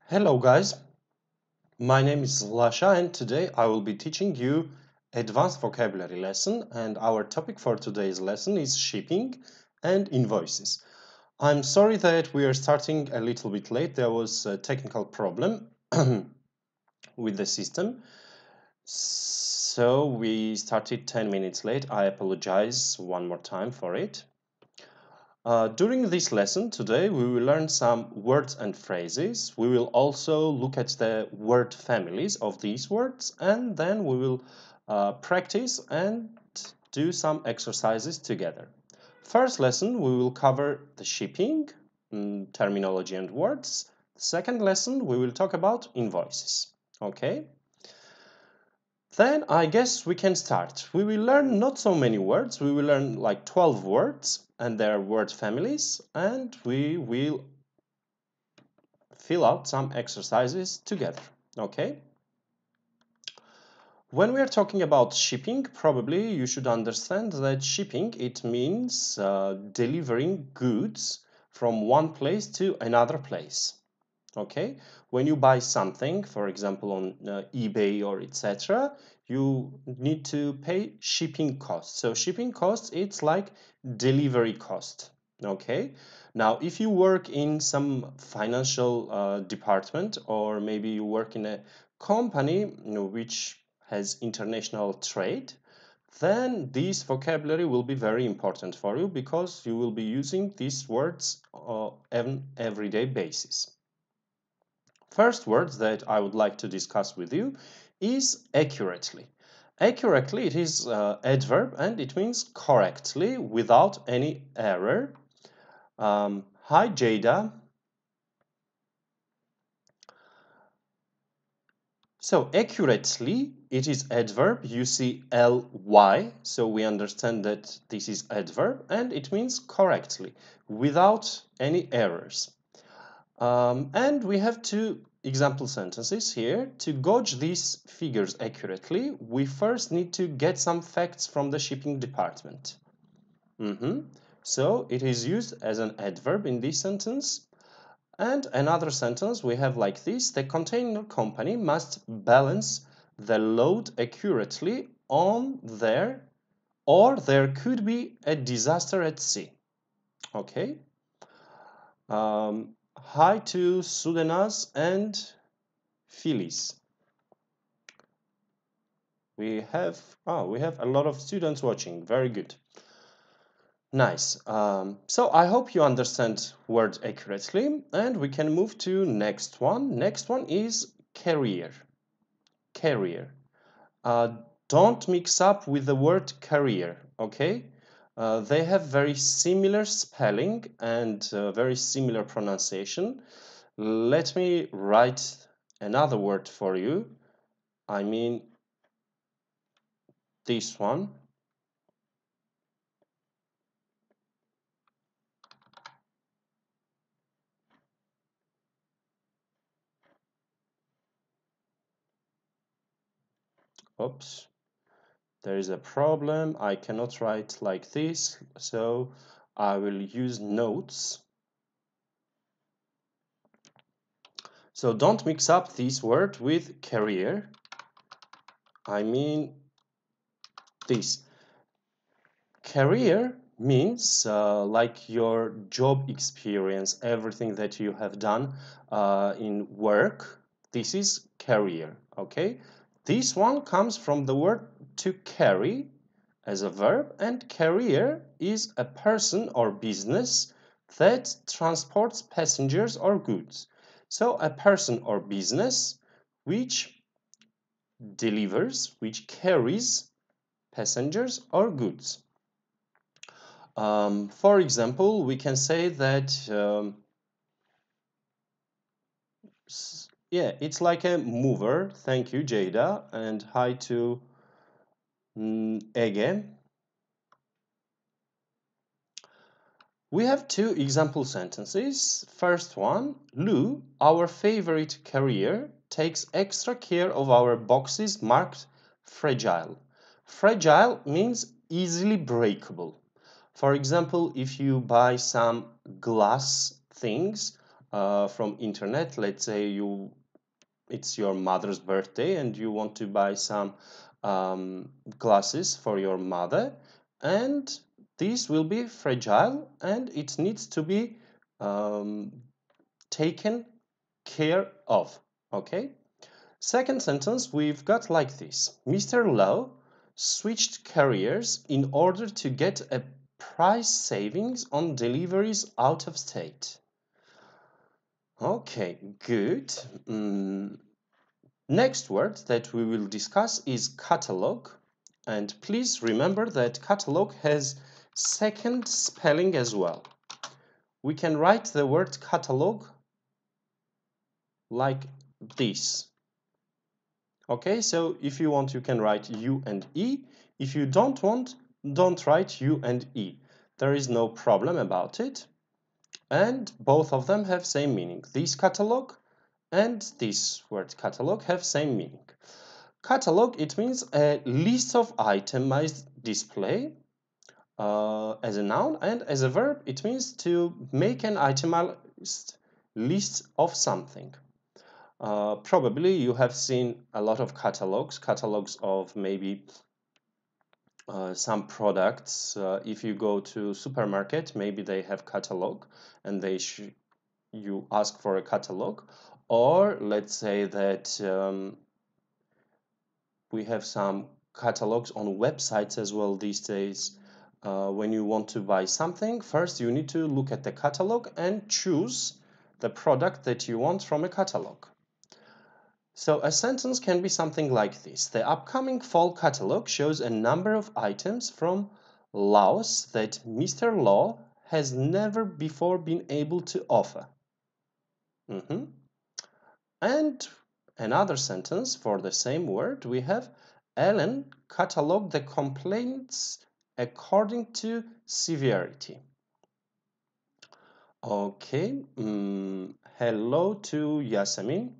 Hello guys, my name is Lasha and today I will be teaching you advanced vocabulary lesson, and our topic for today's lesson is shipping and invoices. I'm sorry that we are starting a little bit late. There was a technical problem with the system, so we started 10 minutes late. I apologize one more time for it. During this lesson today, we will learn some words and phrases. We will also look at the word families of these words, and then we will practice and do some exercises together. First lesson, we will cover the shipping, terminology and words. Second lesson, we will talk about invoices. Okay? Then I guess we can start. We will learn not so many words. We will learn like 12 words and their word families, and we will fill out some exercises together. Okay? When we are talking about shipping, probably you should understand that shipping, it means delivering goods from one place to another place. Okay, when you buy something, for example on eBay or etc., you need to pay shipping costs. So shipping costs, it's like delivery cost. Okay, now if you work in some financial department, or maybe you work in a company which has international trade, then this vocabulary will be very important for you because you will be using these words on an everyday basis. First word that I would like to discuss with you is accurately. Accurately, it is adverb and it means correctly, without any error. Hi Jada. So accurately, it is adverb. You see ly, so we understand that this is adverb, and it means correctly, without any errors. And we have two example sentences here. To gauge these figures accurately, we first need to get some facts from the shipping department. So it is used as an adverb in this sentence. And another sentence we have like this: the container company must balance the load accurately on there, or there could be a disaster at sea. Okay. Hi to Sudanaz and Phyllis. We have a lot of students watching. Very good. Nice. So I hope you understand word accurately, and we can move to next one. Next one is career. Career. Don't mix up with the word career. Okay. They have very similar spelling and very similar pronunciation. Let me write another word for you. I mean this one. Oops, there is a problem. I cannot write like this, so I will use notes. So don't mix up this word with career. I mean this. Career means like your job experience, everything that you have done in work. This is career, okay? This one comes from the word to carry as a verb, and career is a person or business that transports passengers or goods. So a person or business which delivers, which carries passengers or goods. For example, we can say that yeah, it's like a mover. Thank you, Jada, and hi to Ege. We have two example sentences. First one, Lou, our favorite carrier, takes extra care of our boxes marked fragile. Fragile means easily breakable. For example, if you buy some glass things, from internet. Let's say it's your mother's birthday and you want to buy some glasses for your mother, and these will be fragile and it needs to be taken care of. Okay. Second sentence we've got like this: Mr. Lowe switched carriers in order to get a price savings on deliveries out of state. Okay, good. Next word that we will discuss is catalog. And please remember that catalog has second spelling as well. We can write the word catalog like this. Okay, so if you want, you can write U and E. If you don't want, don't write U and E. There is no problem about it. And both of them have same meaning. This catalog and this word catalog have same meaning. Catalog, it means a list of itemized display as a noun, and as a verb, it means to make an itemized list of something. Probably you have seen a lot of catalogs of maybe some products. If you go to supermarket, maybe they have catalog and you ask for a catalog. Or let's say that we have some catalogs on websites as well these days. When you want to buy something, first you need to look at the catalog and choose the product that you want from a catalog. So a sentence can be something like this: the upcoming fall catalog shows a number of items from Laos that Mr. Law has never before been able to offer. And another sentence for the same word, we have Ellen cataloged the complaints according to severity. Okay, hello to Yasemin.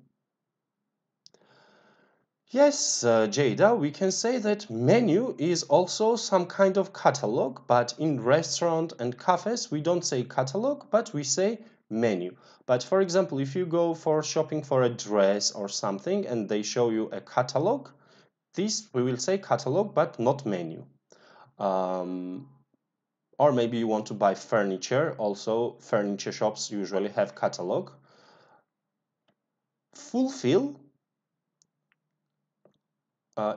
Yes, Jada, we can say that menu is also some kind of catalog, but in restaurant and cafes we don't say catalog, but we say menu. But for example, if you go for shopping for a dress or something and they show you a catalog, this we will say catalog but not menu. Or maybe you want to buy furniture, also furniture shops usually have catalog. Fulfill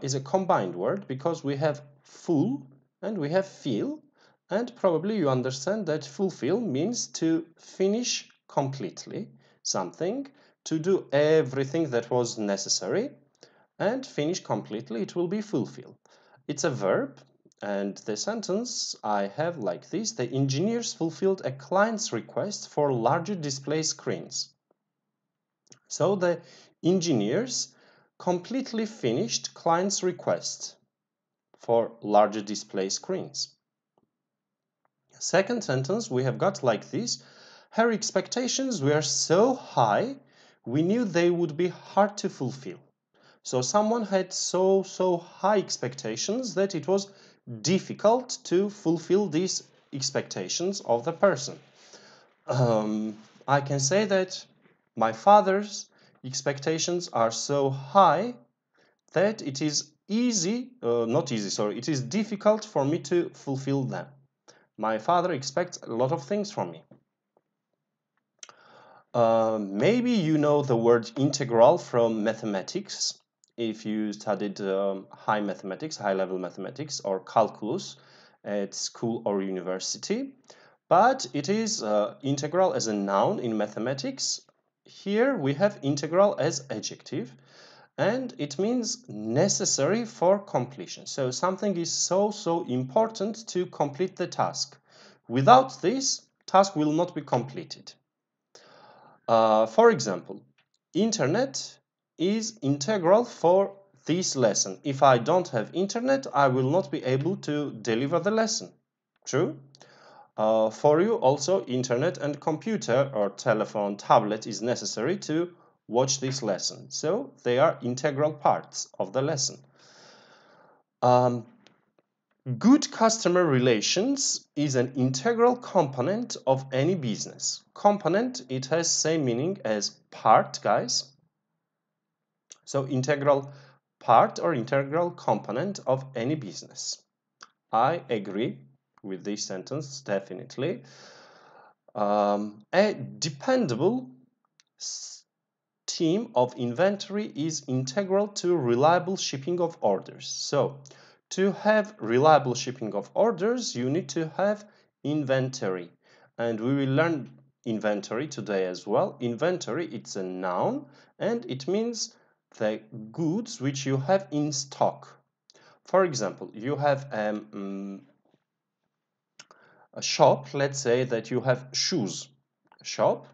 is a combined word because we have full and we have fill, and probably you understand that fulfill means to finish completely something, to do everything that was necessary, and finish completely, it will be fulfill. It's a verb, and the sentence I have like this: the engineers fulfilled a client's request for larger display screens. So the engineers completely finished client's request for larger display screens. Second sentence we have got like this: her expectations were so high, we knew they would be hard to fulfill. So someone had so high expectations that it was difficult to fulfill these expectations of the person. I can say that my father's expectations are so high that it is it is difficult for me to fulfill them. My father expects a lot of things from me. Maybe you know the word integral from mathematics if you studied high-level mathematics or calculus at school or university. But it is integral as a noun in mathematics. Here we have integral as adjective, and it means necessary for completion. So something is so important to complete the task. Without this, task will not be completed. For example, internet is integral for this lesson. If I don't have internet, I will not be able to deliver the lesson. True? For you also, internet and computer or telephone, tablet is necessary to watch this lesson. So they are integral parts of the lesson. Good customer relations is an integral component of any business. Component, it has same meaning as part, guys. So integral part or integral component of any business. I agree with this sentence, definitely. A dependable team of inventory is integral to reliable shipping of orders. So, to have reliable shipping of orders, you need to have inventory. And we will learn inventory today as well. Inventory, it's a noun, and it means the goods which you have in stock. For example, you have a shop, let's say that you have shoes shop,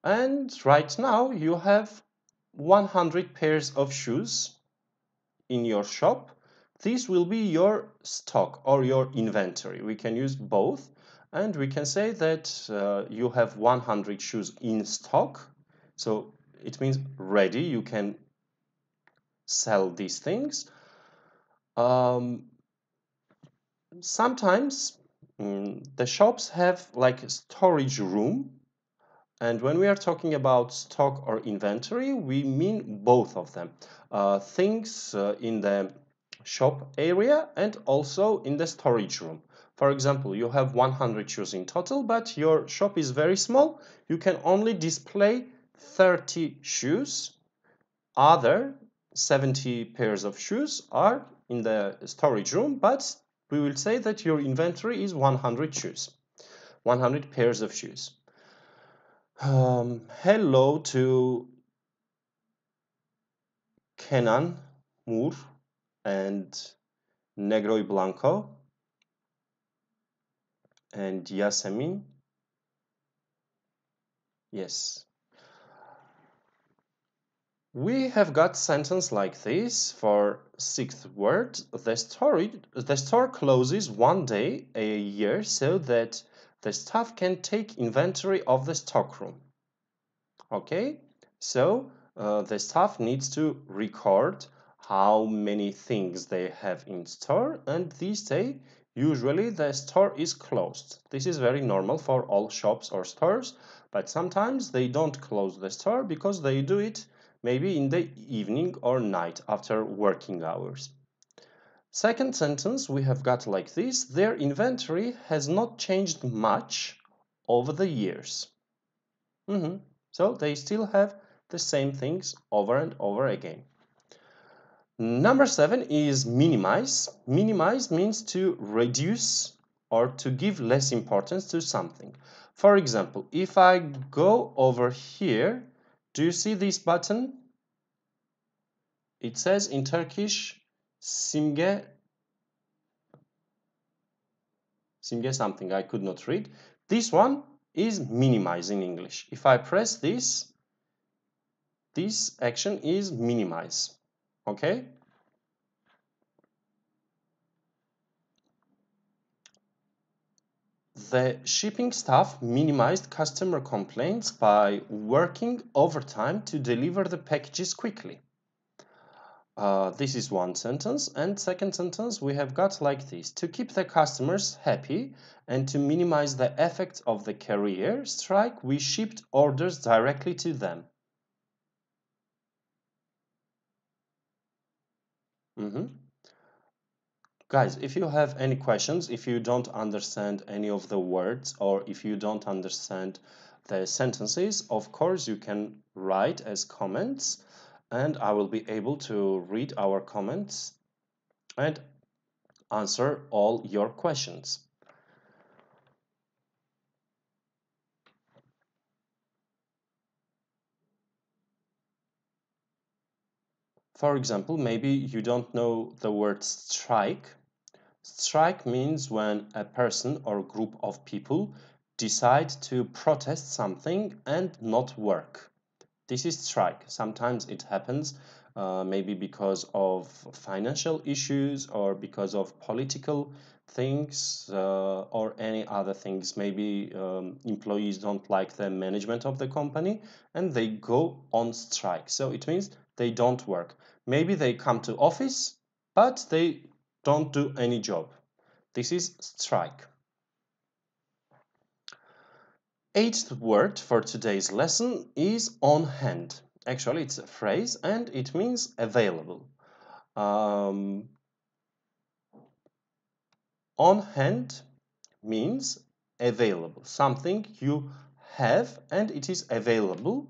and right now you have 100 pairs of shoes in your shop. This will be your stock or your inventory. We can use both, and we can say that you have 100 shoes in stock. So it means ready, you can sell these things. Sometimes the shops have like a storage room, and when we are talking about stock or inventory, we mean both of them. Things in the shop area and also in the storage room. For example, you have 100 shoes in total, but your shop is very small. You can only display 30 shoes. Other 70 pairs of shoes are in the storage room, but we will say that your inventory is 100 shoes, 100 pairs of shoes. Hello to Kenan, Moore, and Negroy Blanco, and Yasemin. Yes. We have got sentence like this for sixth word. The store closes one day a year so that the staff can take inventory of the stockroom. Okay, so the staff needs to record how many things they have in store, and this day usually the store is closed. This is very normal for all shops or stores, but sometimes they don't close the store because they do it maybe in the evening or night after working hours. Second sentence we have got like this: their inventory has not changed much over the years. So they still have the same things over and over again. Number 7 is minimize. Minimize means to reduce or to give less importance to something. For example, if I go over here, do you see this button? It says in Turkish simge something, I could not read. This one is minimize in English. If I press this action is minimize. Okay? The shipping staff minimized customer complaints by working overtime to deliver the packages quickly. This is one sentence, and second sentence we have got like this: to keep the customers happy and to minimize the effect of the carrier strike, we shipped orders directly to them. Guys, if you have any questions, if you don't understand any of the words, or if you don't understand the sentences, of course you can write as comments, and I will be able to read our comments and answer all your questions. For example, maybe you don't know the word strike. Strike means when a person or group of people decide to protest something and not work. This is strike. Sometimes it happens maybe because of financial issues or because of political things or any other things. Maybe employees don't like the management of the company and they go on strike. So it means they don't work. Maybe they come to office, but they don't do any job. This is strike. Eighth word for today's lesson is on hand. Actually, it's a phrase and it means available. On hand means available. Something you have and it is available.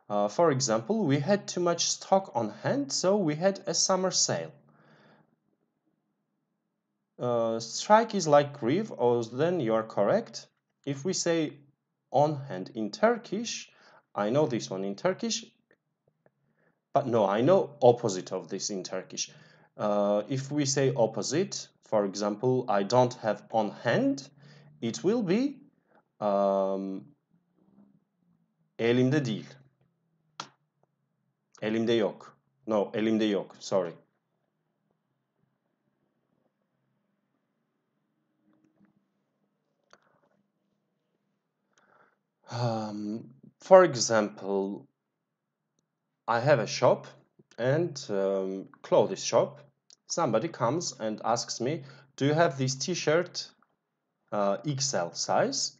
For example, we had too much stock on hand, so we had a summer sale. Strike is like grieve, or then you are correct. If we say on hand in Turkish, I know this one in Turkish, but no, I know opposite of this in Turkish. If we say opposite, for example, I don't have on hand, it will be elimde değil. Elimde yok. No, elimde yok. Sorry. For example, I have a shop and clothes shop. Somebody comes and asks me, do you have this t-shirt XL size?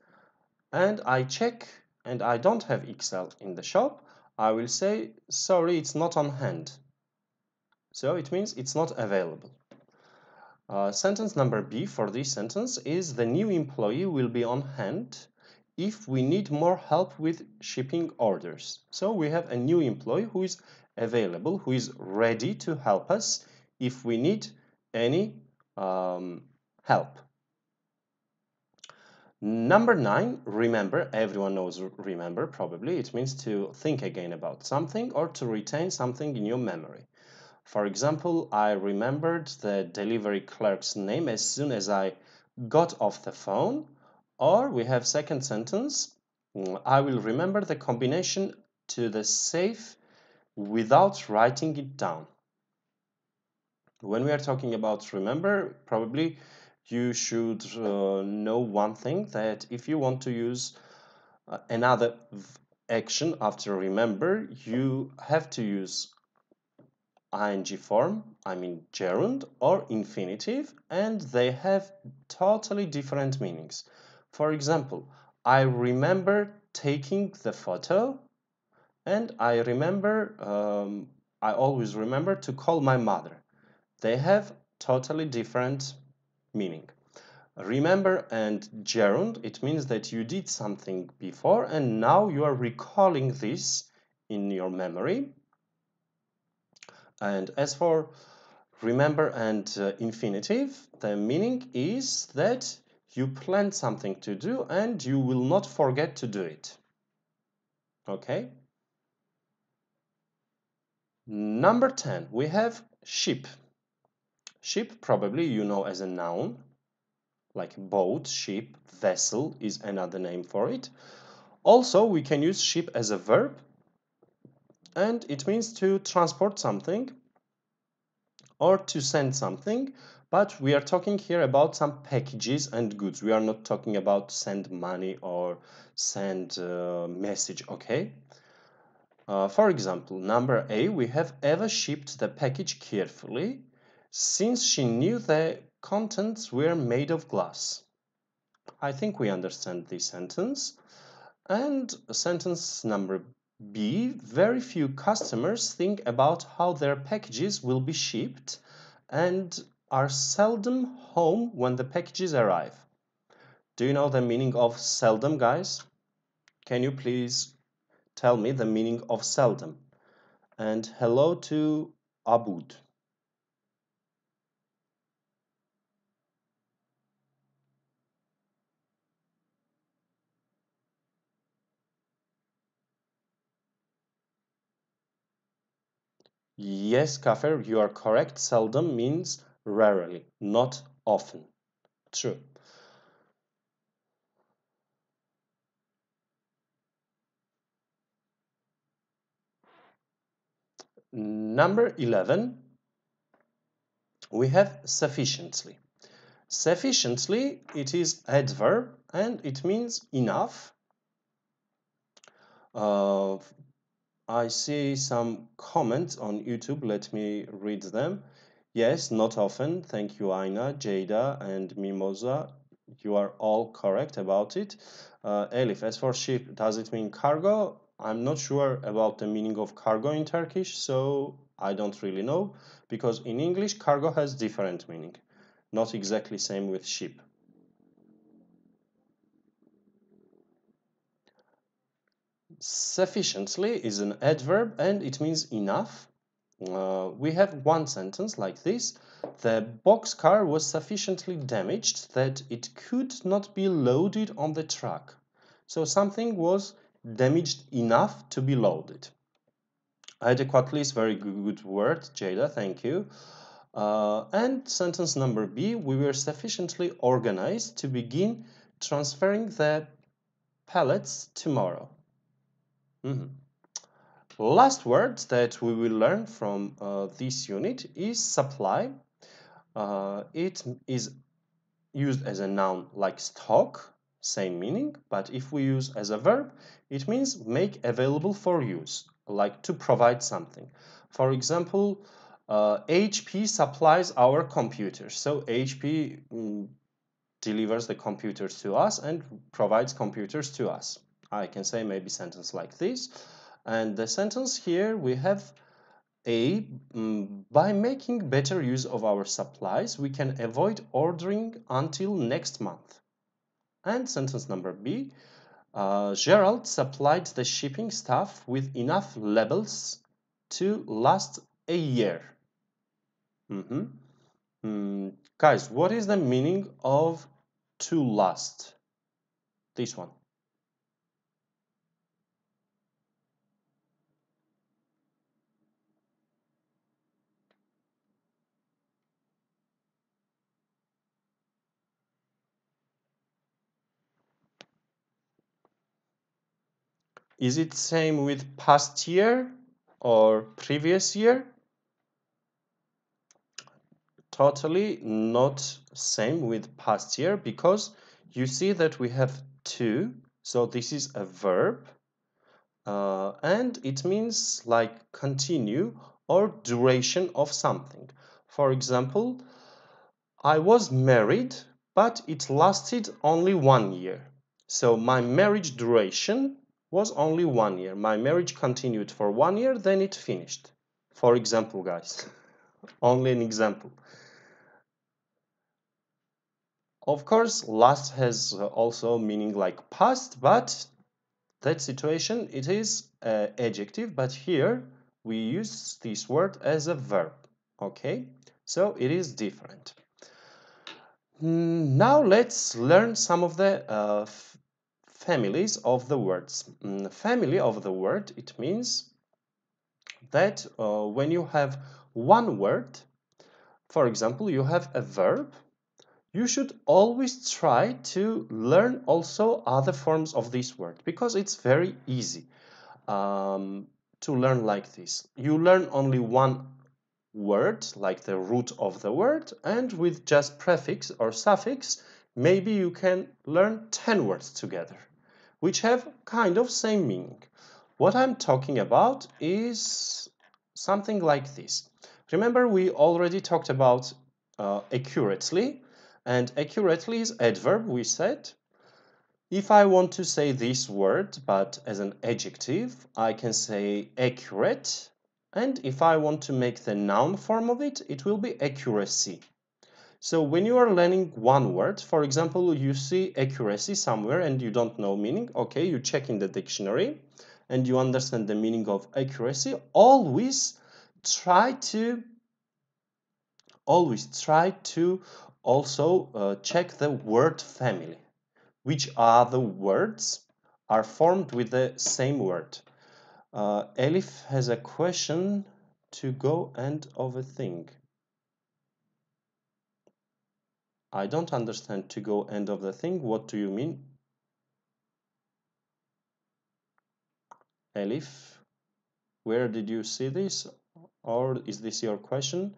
And I check and I don't have XL in the shop. I will say, sorry, it's not on hand. So it means it's not available. Sentence number B for this sentence is the new employee will be on hand if we need more help with shipping orders. So we have a new employee who is available, who is ready to help us if we need any help. Number 9, remember. Everyone knows remember probably. It means to think again about something or to retain something in your memory. For example, I remembered the delivery clerk's name as soon as I got off the phone. Or we have second sentence, I will remember the combination to the safe without writing it down. When we are talking about remember, probably you should know one thing, that if you want to use another action after remember, you have to use ing form, I mean gerund or infinitive, and they have totally different meanings. For example, I remember taking the photo, and I always remember to call my mother. They have totally different meaning. Remember and gerund, it means that you did something before and now you are recalling this in your memory. And as for remember and infinitive, the meaning is that you planned something to do and you will not forget to do it. Okay? Number 10, we have ship. Ship, probably you know as a noun, like boat, ship, vessel is another name for it. Also, we can use ship as a verb, and it means to transport something or to send something, but we are talking here about some packages and goods. We are not talking about send money or send message, okay? For example, number A, we have Eva shipped the package carefully since she knew the contents were made of glass. I think we understand this sentence. And sentence number B, very few customers think about how their packages will be shipped and are seldom home when the packages arrive. Do you know the meaning of seldom, guys? Can you please tell me the meaning of seldom? And hello to Abud. Yes, Kafir, you are correct. Seldom means rarely, not often. True. Number 11, we have sufficiently. Sufficiently, it is adverb and it means enough. I see some comments on YouTube. Let me read them. Yes, not often. Thank you, Aina, Jada, and Mimosa. You are all correct about it. Elif, as for ship, does it mean cargo? I'm not sure about the meaning of cargo in Turkish, so I don't really know, because in English, cargo has different meaning. Not exactly same with ship. Sufficiently is an adverb and it means enough. We have one sentence like this. The boxcar was sufficiently damaged that it could not be loaded on the truck. So something was damaged enough to be loaded. Adequately is very good word, Jada, thank you. And sentence number B, we were sufficiently organized to begin transferring the pallets tomorrow. Last word that we will learn from this unit is supply. It is used as a noun like stock, same meaning, but if we use as a verb, it means make available for use, like to provide something. For example, HP supplies our computers. So HP delivers the computers to us and provides computers to us. I can say maybe sentence like this. And the sentence here we have by making better use of our supplies, we can avoid ordering until next month. And sentence number B, Gerald supplied the shipping staff with enough labels to last a year. Guys, what is the meaning of to last? This one. Is it same with past year or previous year? Totally not same with past year, because you see that we have to, so this is a verb and it means like continue or duration of something. For example, I was married, but it lasted only 1 year. So my marriage duration was only 1 year. My marriage continued for 1 year, then it finished. For example, guys, only an example. Of course, last has also meaning like past, but that situation, it is an adjective, but here we use this word as a verb, okay? So it is different. Now let's learn some of the families of the words. Family of the word, it means that when you have one word, for example, you have a verb, you should always try to learn also other forms of this word, because it's very easy to learn like this. You learn only one word, like the root of the word, and with just prefix or suffix, maybe you can learn 10 words together, which have kind of same meaning. What I'm talking about is something like this. Remember, we already talked about accurately, and accurately is adverb, we said. If I want to say this word, but as an adjective, I can say accurate. And if I want to make the noun form of it, it will be accuracy. So when you are learning one word, for example, you see accuracy somewhere and you don't know meaning, okay, you check in the dictionary and you understand the meaning of accuracy, always try to also check the word family. Which other words are formed with the same word? Elif has a question to go end of a thing. I don't understand to go end of the thing. What do you mean? Elif, where did you see this? Or is this your question?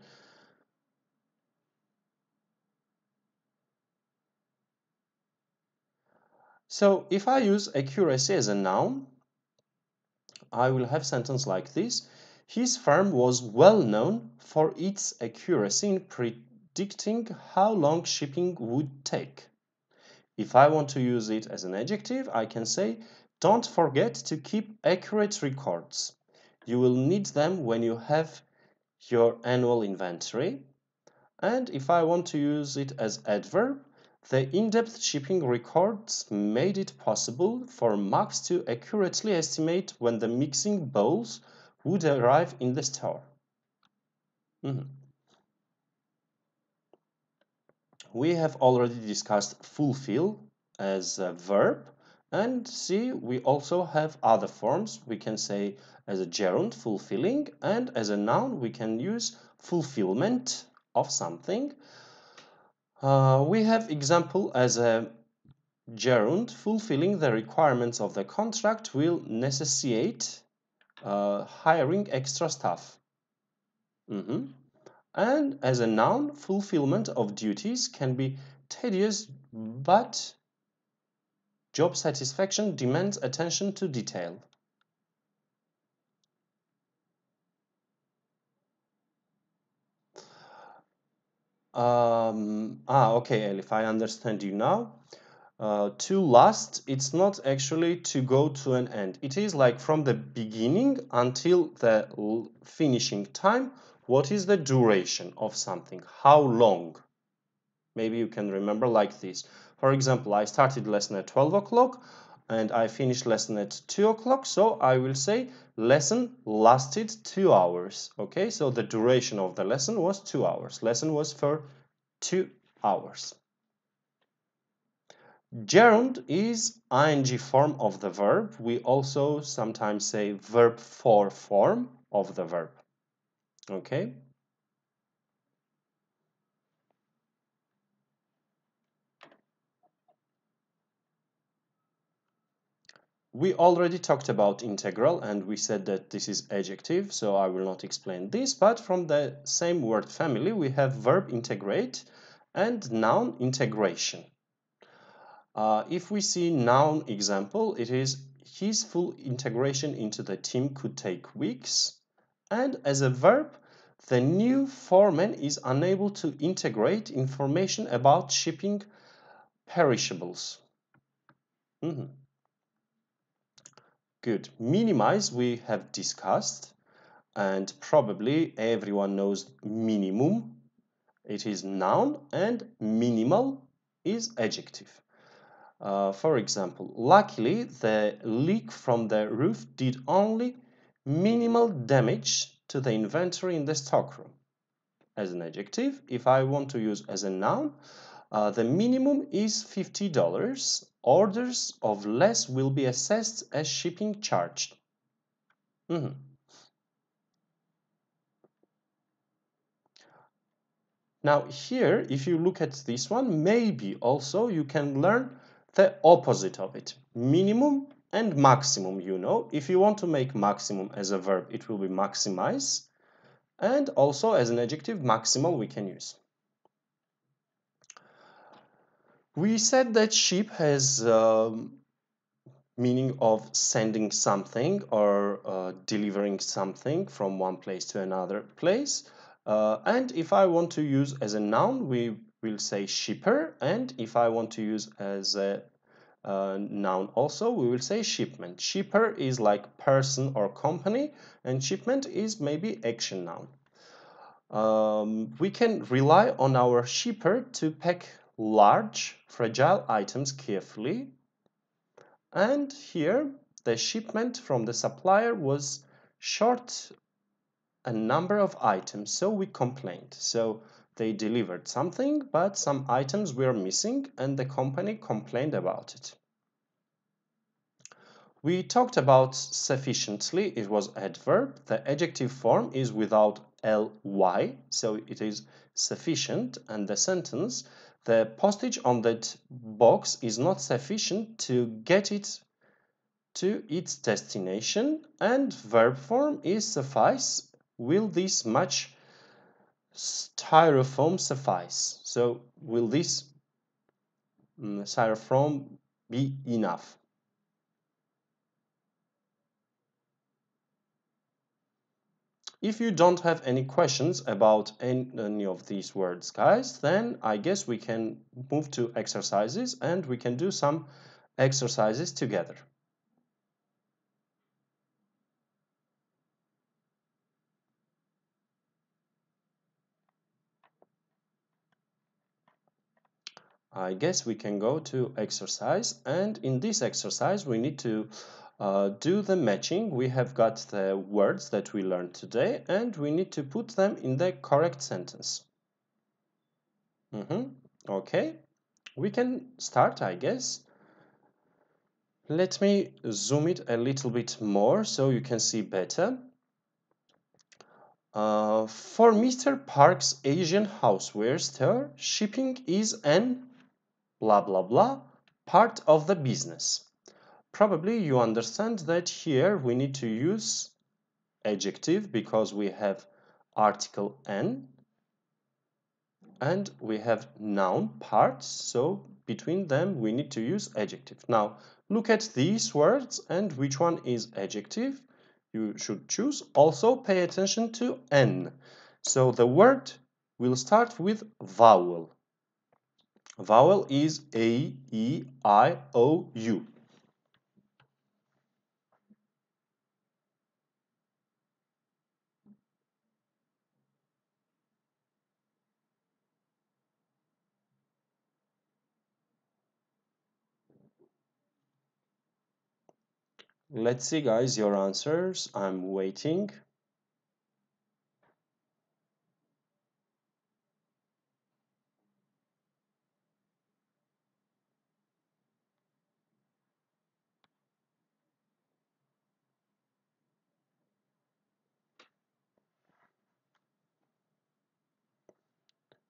So if I use accuracy as a noun, I will have sentence like this. His firm was well known for its accuracy in predicting how long shipping would take. If I want to use it as an adjective, I can say, don't forget to keep accurate records. You will need them when you have your annual inventory. And if I want to use it as adverb, the in-depth shipping records made it possible for Max to accurately estimate when the mixing bowls would arrive in the store. We have already discussed fulfill as a verb, and see, we also have other forms. We can say as a gerund, fulfilling, and as a noun, we can use fulfillment of something. We have example as a gerund, fulfilling the requirements of the contract will necessitate hiring extra staff. And as a noun, fulfillment of duties can be tedious, but job satisfaction demands attention to detail. Okay, Elif, I understand you now. To last, it's not actually to go to an end. It is like from the beginning until the finishing time. What is the duration of something? How long? Maybe you can remember like this. For example, I started lesson at 12 o'clock and I finished lesson at 2 o'clock. So I will say lesson lasted 2 hours. Okay, so the duration of the lesson was 2 hours. Lesson was for 2 hours. Gerund is ing form of the verb. We also sometimes say verb 4 form of the verb. Okay. We already talked about integral and we said that this is adjective, so I will not explain this, but from the same word family we have verb integrate and noun integration. If we see noun example, it is his full integration into the team could take weeks, and as a verb, the new foreman is unable to integrate information about shipping perishables. Good. Minimize we have discussed, and probably everyone knows minimum. It is noun and minimal is adjective. For example, luckily the leak from the roof did only minimal damage to the inventory in the stockroom. As an adjective, if I want to use as a noun, the minimum is $50. Orders of less will be assessed as shipping charged. Now here, if you look at this one, maybe also you can learn the opposite of it. Minimum and maximum, you know. If you want to make maximum as a verb, it will be maximize. And also as an adjective, maximal we can use. We said that ship has meaning of sending something or delivering something from one place to another place. And if I want to use as a noun, we will say shipper. And if I want to use as a noun also, we will say shipment. Shipper is like person or company, and shipment is maybe action noun. We can rely on our shipper to pack large, fragile items carefully. And here, the shipment from the supplier was short a number of items, so we complained. So they delivered something, but some items were missing, and the company complained about it. We talked about sufficiently. It was adverb. The adjective form is without ly, so it is sufficient, and the sentence, the postage on that box is not sufficient to get it to its destination, and verb form is suffice. Will this much styrofoam suffice? So will this styrofoam be enough? If you don't have any questions about any of these words, guys, then I guess we can move to exercises and we can do some exercises together. I guess we can go to exercise, and in this exercise we need to do the matching. We have got the words that we learned today and we need to put them in the correct sentence. Okay, we can start, I guess. Let me zoom it a little bit more so you can see better. For Mr. Park's Asian houseware store, shipping is an blah blah blah part of the business. Probably you understand that here we need to use adjective because we have article an and we have noun parts, so between them we need to use adjective. Now look at these words and which one is adjective you should choose. Also pay attention to n. So the word will start with vowel. Vowel is A, E, I, O, U. Let's see, guys, your answers. I'm waiting.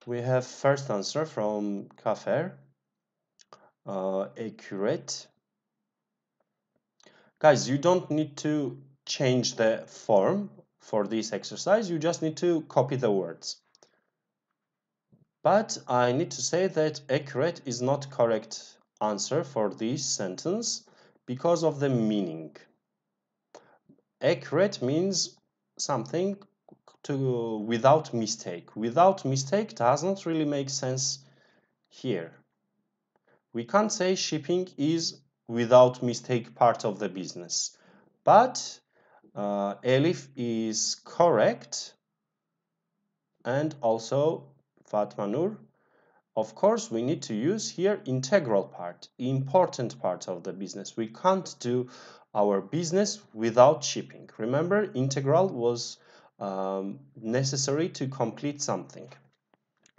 We have first answer from Kafer. Accurate. Guys, you don't need to change the form for this exercise. You just need to copy the words. But I need to say that accurate is not correct answer for this sentence because of the meaning. Accurate means something without mistake. Without mistake does not really make sense here. We can't say shipping is without mistake part of the business. But Elif is correct, and also Fatma Nur. Of course, we need to use here integral part, important part of the business. We can't do our business without shipping. Remember, integral was necessary to complete something.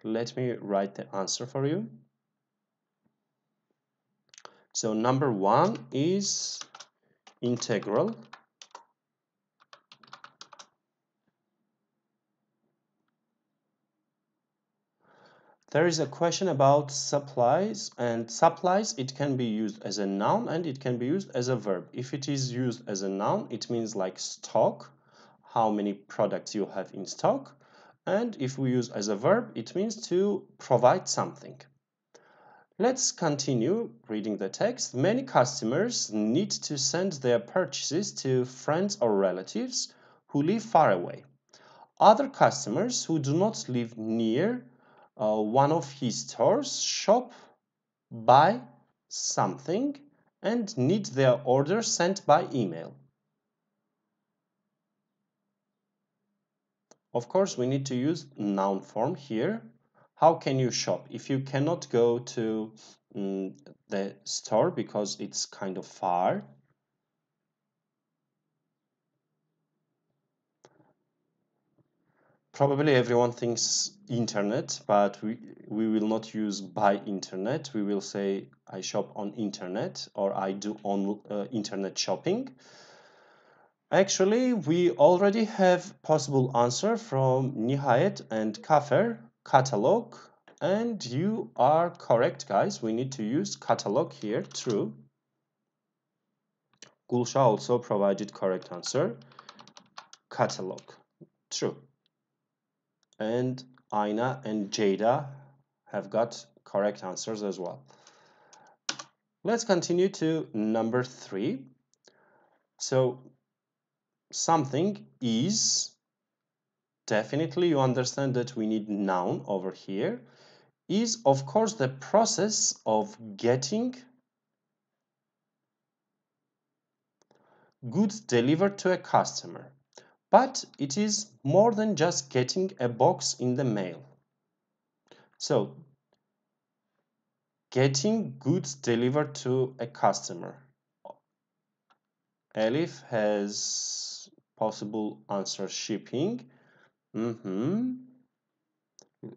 Let me write the answer for you. So number 1 is integral. There is a question about supplies, and supplies, it can be used as a noun and it can be used as a verb. If it is used as a noun, it means like stock, how many products you have in stock. And if we use as a verb, it means to provide something. Let's continue reading the text. Many customers need to send their purchases to friends or relatives who live far away. Other customers who do not live near one of his stores shop, buy something, and need their order sent by email. Of course, we need to use noun form here. How can you shop? If you cannot go to the store because it's kind of far, probably everyone thinks internet, but we will not use by internet. We will say I shop on internet or I do on internet shopping. Actually, we already have possible answer from Nihayet and Kafer, catalog, and you are correct, guys. We need to use catalog here, true. Gulsha also provided correct answer, catalog, true. And Aina and Jada have got correct answers as well. Let's continue to number 3. So something is definitely you understand that we need noun over here, is of course the process of getting goods delivered to a customer. But it is more than just getting a box in the mail. So, getting goods delivered to a customer. Elif has possible answer shipping.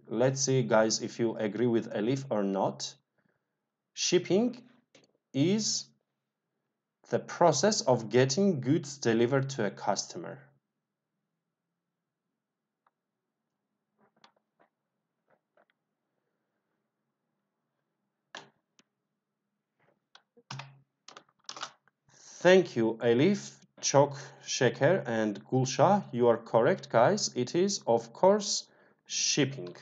Let's see, guys, if you agree with Elif or not. Shipping is the process of getting goods delivered to a customer. Thank you, Elif, Çok Şeker, and Gulşah. You are correct, guys. It is, of course, shipping.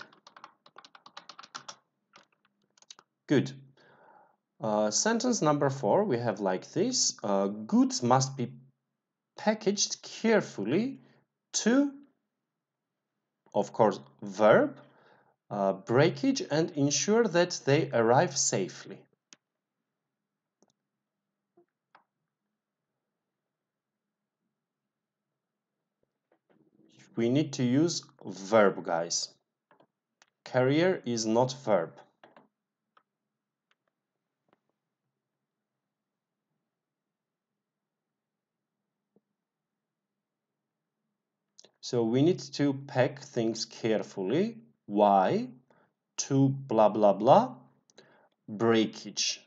Good. Sentence number 4, we have like this. Goods must be packaged carefully to, of course, verb, breakage, and ensure that they arrive safely. We need to use verb, guys. Carrier is not verb. So we need to pack things carefully. Why? To blah blah blah. Breakage.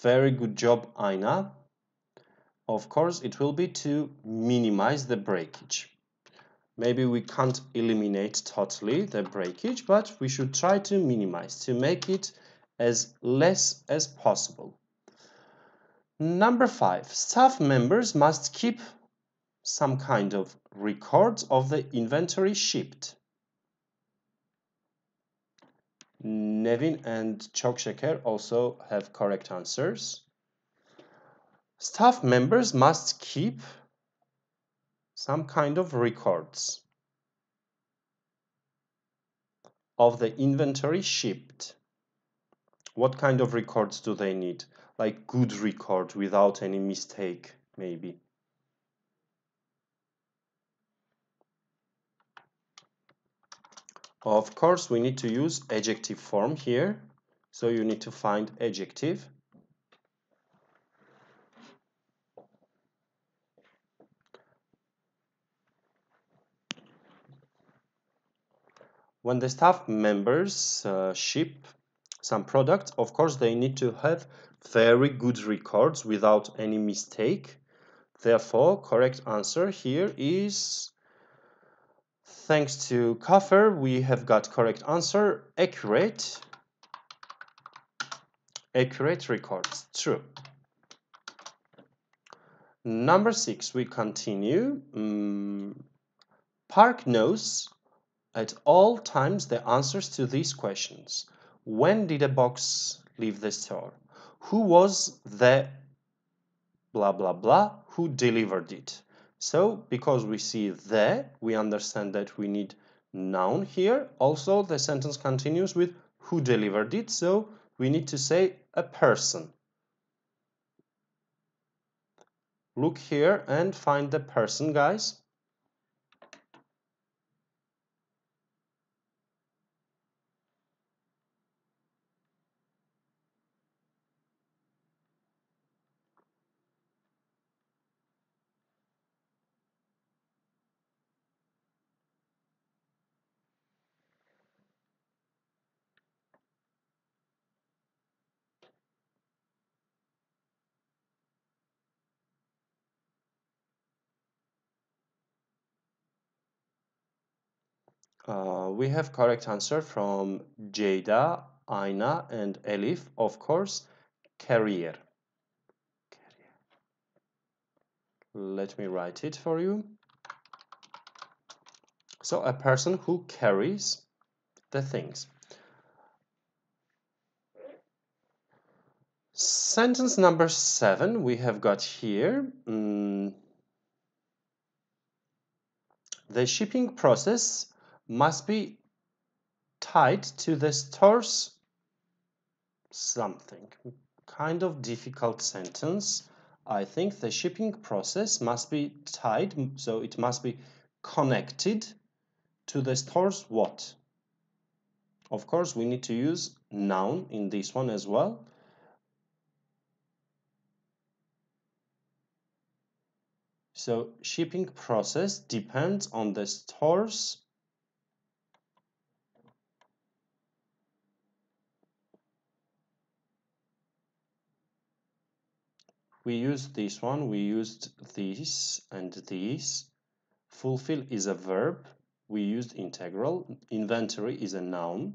Very good job, Aina. Of course, it will be to minimize the breakage. Maybe we can't eliminate totally the breakage, but we should try to minimize, to make it as less as possible. Number 5, staff members must keep some kind of records of the inventory shipped. Nevin and Çok Şeker also have correct answers. Staff members must keep some kind of records of the inventory shipped. What kind of records do they need? Like good record without any mistake, maybe. Of course, we need to use adjective form here. So you need to find adjective. When the staff members ship some product, of course, they need to have very good records without any mistake. Therefore, correct answer here is, thanks to Kafir, we have got correct answer, accurate records, true. Number 6, we continue. Park knows at all times the answers to these questions. When did a box leave the store? Who was the blah blah blah who delivered it? So because we see the, we understand that we need noun here. Also the sentence continues with who delivered it, so we need to say a person. Look here and find the person, guys. We have correct answer from Jada, Aina, and Elif. Of course, carrier. Let me write it for you. So a person who carries the things. Sentence number 7 we have got here. The shipping process must be tied to the store's something. Kind of difficult sentence. I think the shipping process must be tied, so it must be connected to the store's what? Of course, we need to use noun in this one as well. So shipping process depends on the store's we used this one, we used this and this. Fulfill is a verb, we used integral. Inventory is a noun.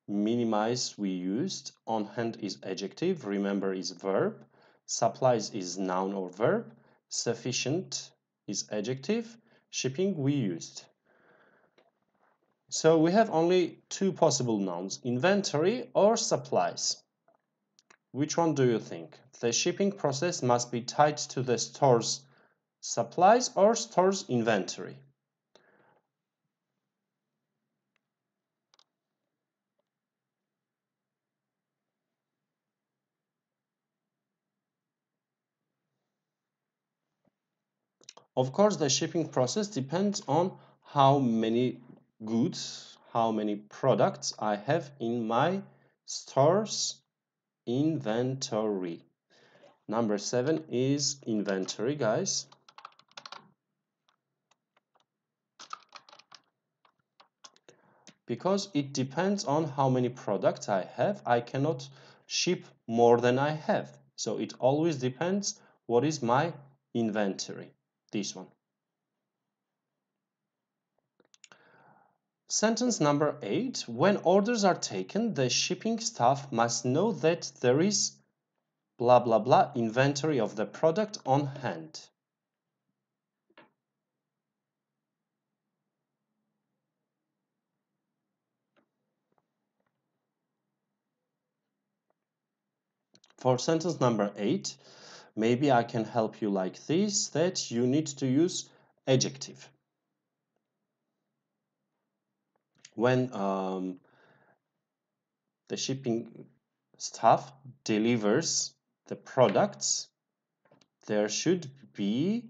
Minimize we used. On hand is adjective. Remember is verb. Supplies is noun or verb. Sufficient is adjective. Shipping we used. So we have only two possible nouns, inventory or supplies. Which one do you think? The shipping process must be tied to the store's supplies or store's inventory? Of course, the shipping process depends on how many goods, how many products I have in my store's inventory. Number 7 is inventory, guys. Because it depends on how many products I have, I cannot ship more than I have. So it always depends what is my inventory. This one. Sentence number 8. When orders are taken, the shipping staff must know that there is blah blah blah inventory of the product on hand. For sentence number 8, maybe I can help you like this, that you need to use adjective. When the shipping staff delivers the products, there should be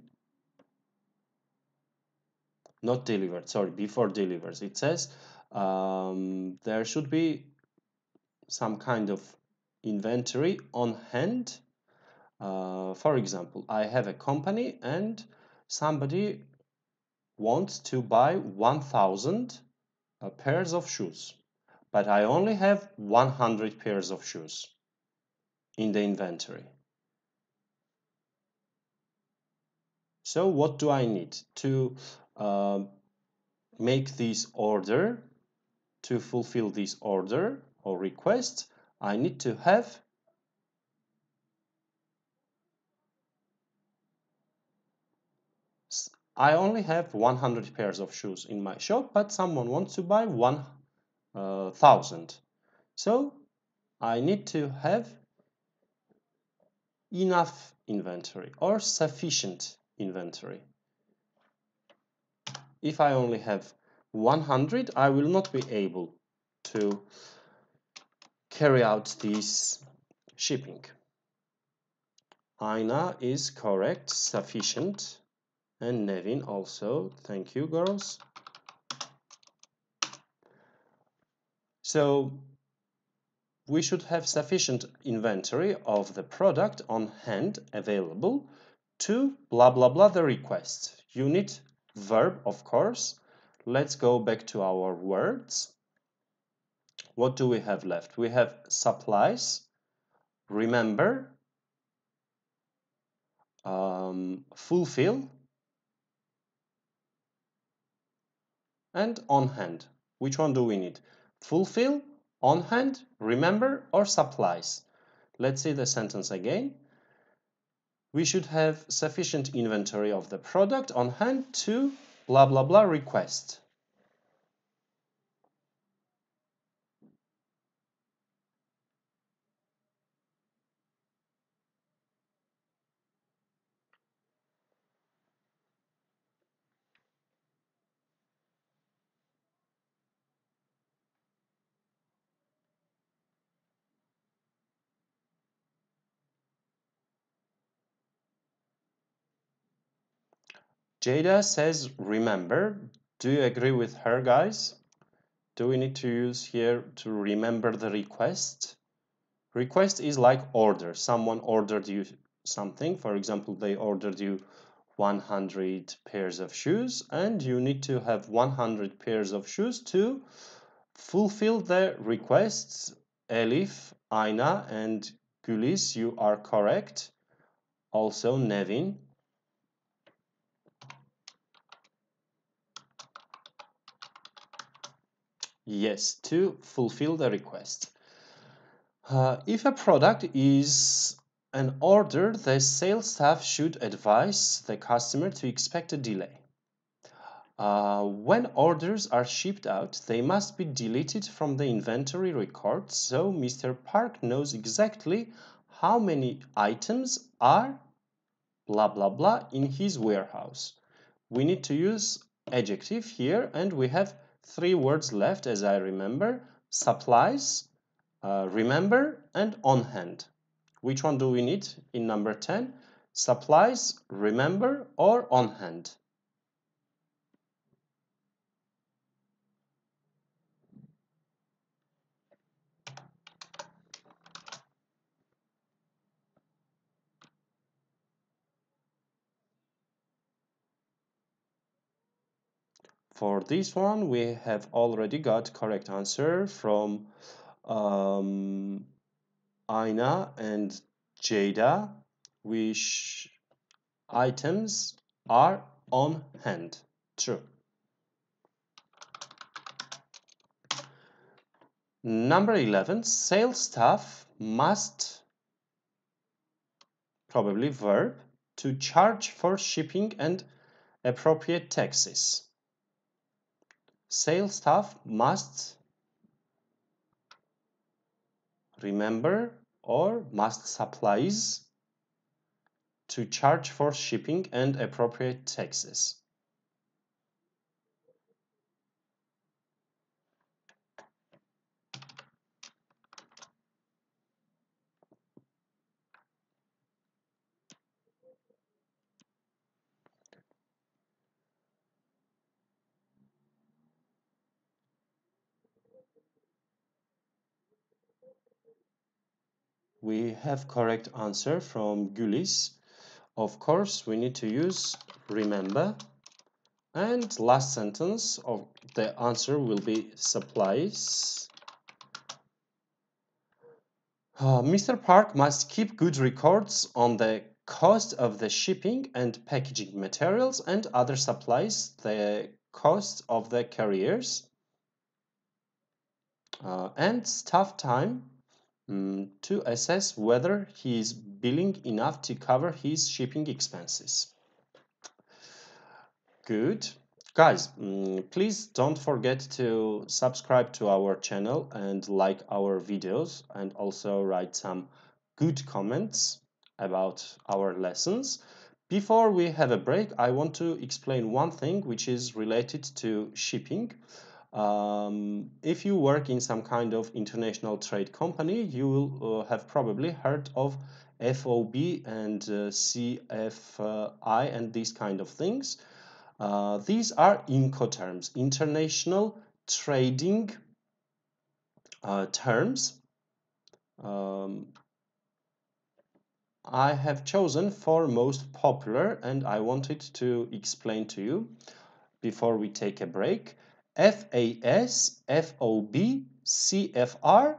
not delivered, sorry, before delivers. It says there should be some kind of inventory on hand. For example, I have a company and somebody wants to buy 1,000 pairs of shoes, but I only have 100 pairs of shoes in the inventory. So what do I need to make this order, to fulfill this order or request? I need to have I only have 100 pairs of shoes in my shop, but someone wants to buy 1,000. So I need to have enough inventory or sufficient inventory. If I only have 100, I will not be able to carry out this shipping. Aina is correct, sufficient. And Nevin also. Thank you, girls. So we should have sufficient inventory of the product on hand available to blah blah blah the request. Unit verb, of course. Let's go back to our words. What do we have left? We have supplies, remember, fulfill, and on hand. Which one do we need? Fulfill, on hand, remember, or supplies? Let's see the sentence again. We should have sufficient inventory of the product on hand to blah blah blah request. Jada says remember. Do you agree with her, guys? Do we need to use here to remember the request? Request is like order. Someone ordered you something. For example, they ordered you 100 pairs of shoes, and you need to have 100 pairs of shoes to fulfill the requests. Elif, Ayna, and Gülis, you are correct. Also, Nevin. Yes, to fulfill the request. If a product is an order, the sales staff should advise the customer to expect a delay. When orders are shipped out, they must be deleted from the inventory records so Mr. Park knows exactly how many items are blah blah blah in his warehouse. We need to use adjective here, and we have 3 words left as I remember: supplies, remember, and on hand. Which one do we need in number 10? Supplies, remember, or on hand? For this one, we have already got correct answer from Ayna and Jada, which items are on hand. True. Number 11, sales staff must, probably verb, to charge for shipping and appropriate taxes. Sales staff must remember or must supplies to charge for shipping and appropriate taxes. We have correct answer from Gülis. Of course, we need to use remember. And last sentence of the answer will be supplies. Mr. Park must keep good records on the cost of the shipping and packaging materials and other supplies, the cost of the carriers, and staff time to assess whether he is billing enough to cover his shipping expenses. Good. Guys, please don't forget to subscribe to our channel and like our videos, and also write some good comments about our lessons. Before we have a break, I want to explain one thing which is related to shipping. If you work in some kind of international trade company, you will have probably heard of FOB and CFI and these kind of things. These are Incoterms, international trading terms. I have chosen 4 most popular, and I wanted to explain to you before we take a break. FAS, FOB, CFR,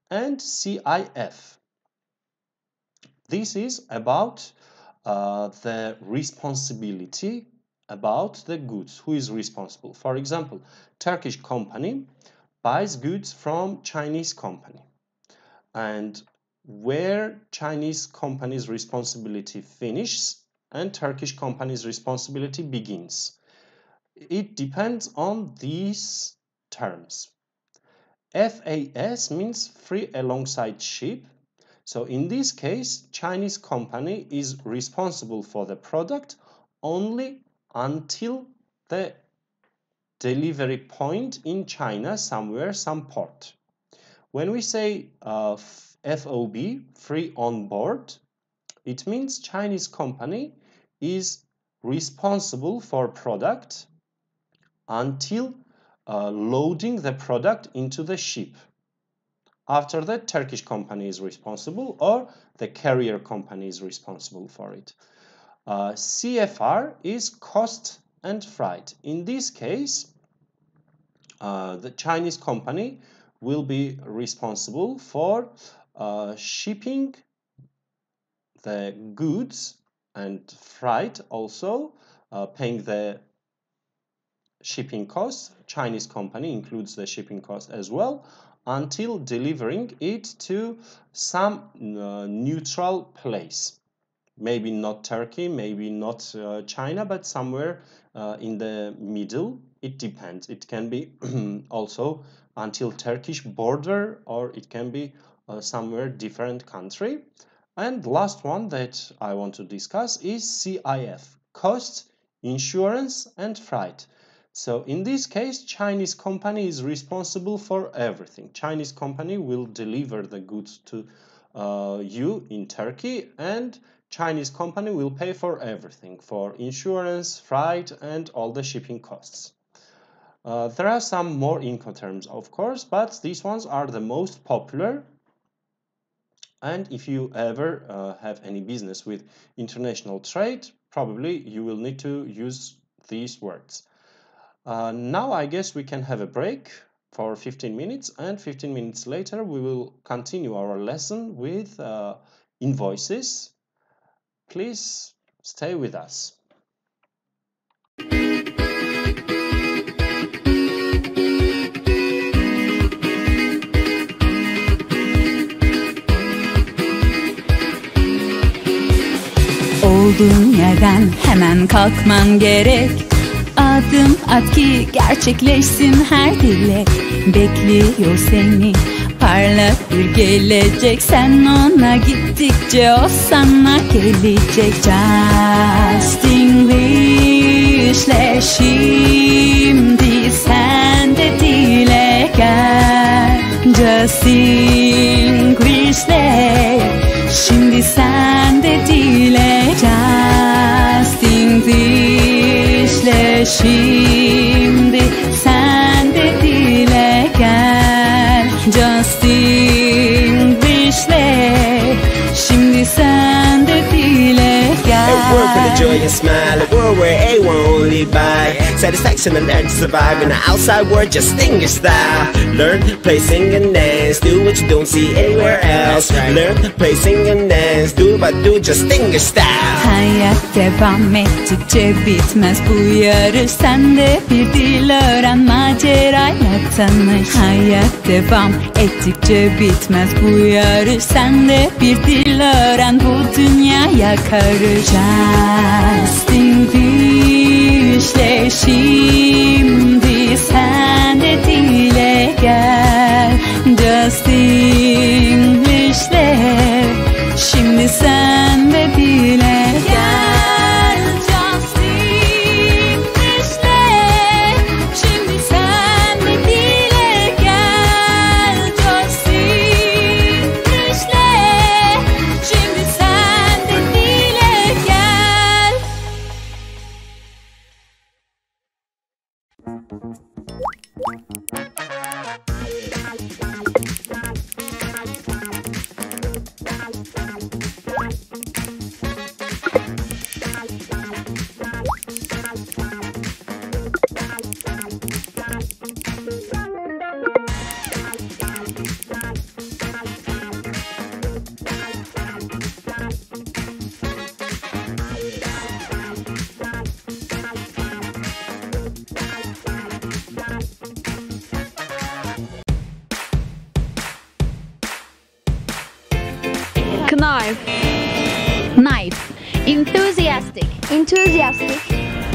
and CIF. This is about the responsibility about the goods. Who is responsible? For example, Turkish company buys goods from Chinese company, and where Chinese company's responsibility finishes and Turkish company's responsibility begins. It depends on these terms. FAS means free alongside ship. So in this case, Chinese company is responsible for the product only until the delivery point in China, somewhere, some port. When we say FOB, free on board, it means Chinese company is responsible for product until loading the product into the ship. After that, Turkish company is responsible or the carrier company is responsible for it. CFR is cost and freight. In this case, the Chinese company will be responsible for shipping the goods and freight, also paying the shipping costs. Chinese company includes the shipping cost as well, until delivering it to some neutral place. Maybe not Turkey, maybe not China, but somewhere in the middle. It depends. It can be also until Turkish border, or it can be somewhere different country. And last one that I want to discuss is CIF, cost, insurance and freight. So in this case, Chinese company is responsible for everything. Chinese company will deliver the goods to you in Turkey, and Chinese company will pay for everything, for insurance, freight and all the shipping costs. There are some more Incoterms, of course, but these ones are the most popular. And if you ever have any business with international trade, probably you will need to use these words. Now I guess we can have a break for 15 minutes, and 15 minutes later we will continue our lesson with invoices. Please stay with us. Olduğun yerden hemen kalkman gerek. Adım at ki gerçekleşsin her dilek. Bekliyor seni parlak bir gelecek. Sen ona gittikçe o sana gelecek. Justinglishle şimdi sen de dile gel. Justinglishle şimdi sen de dile. Justinglishle şimdi sen de dile gel. Justinglishle şimdi sen de dile gel. A world with a joy and smile, a world where everyone only by satisfaction and urge to survive in the outside world. Justinglish style. Learn, play, sing and dance. Do what you don't see anywhere else. Learn, play, sing and dance. Do but do Justinglish style. Hayat devam ettikçe bitmez bu yarış. Sen de bir dil öğren, macerayla tanış. Hayat devam ettikçe bitmez bu yarış. Sen de bir dil öğren, bu dünyaya karış. Justinglishle şimdi sen de dile gel. Justinglishle şimdi sen de dile gel. Justinglishle şimdi sen de dile gel. Justinglishle şimdi sen de dile gel. Knife. Knife. Enthusiastic. Enthusiastic.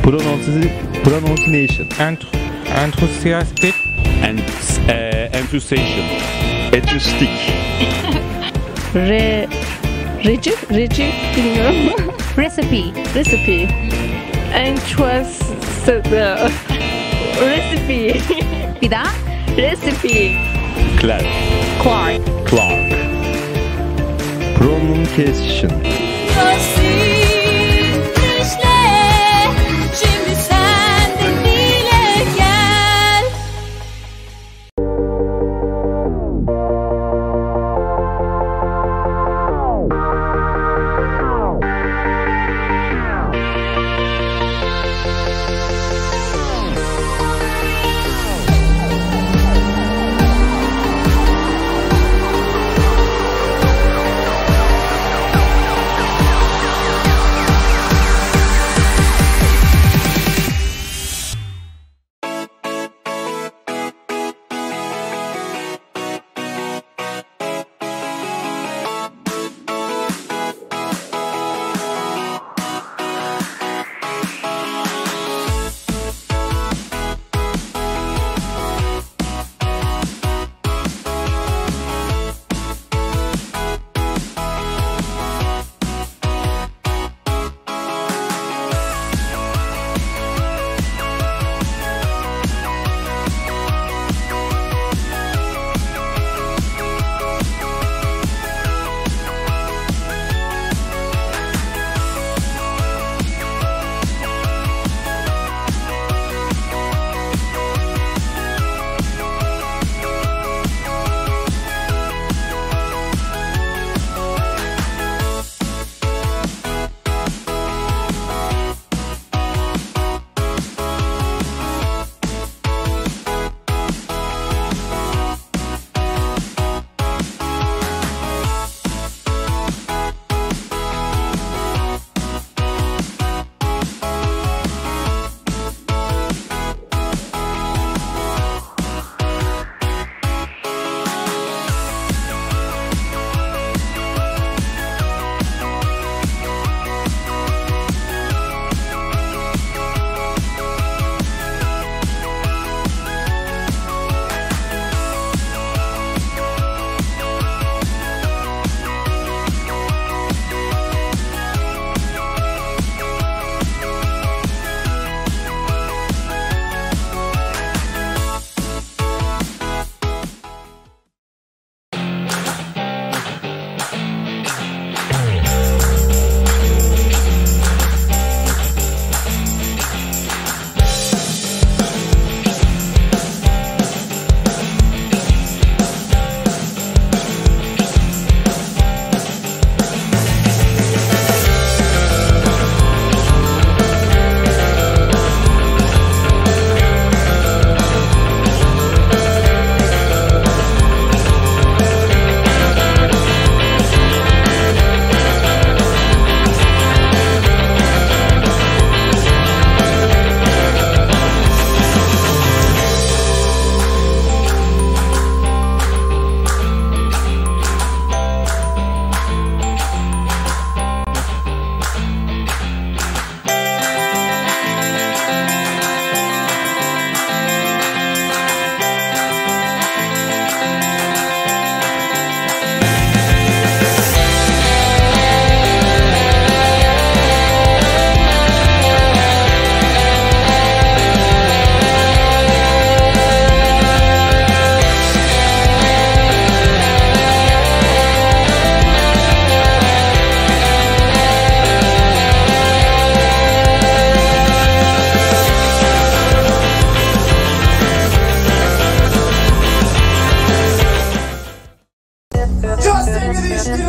Pronunciation. Enthusiastic. And enthusiasm. Enthusiastic. Reci bilmiyorum. Recipe. Recipe. Recipe. Bir daha. Recipe. Clark. Clark. Pronunciation. Justinglishle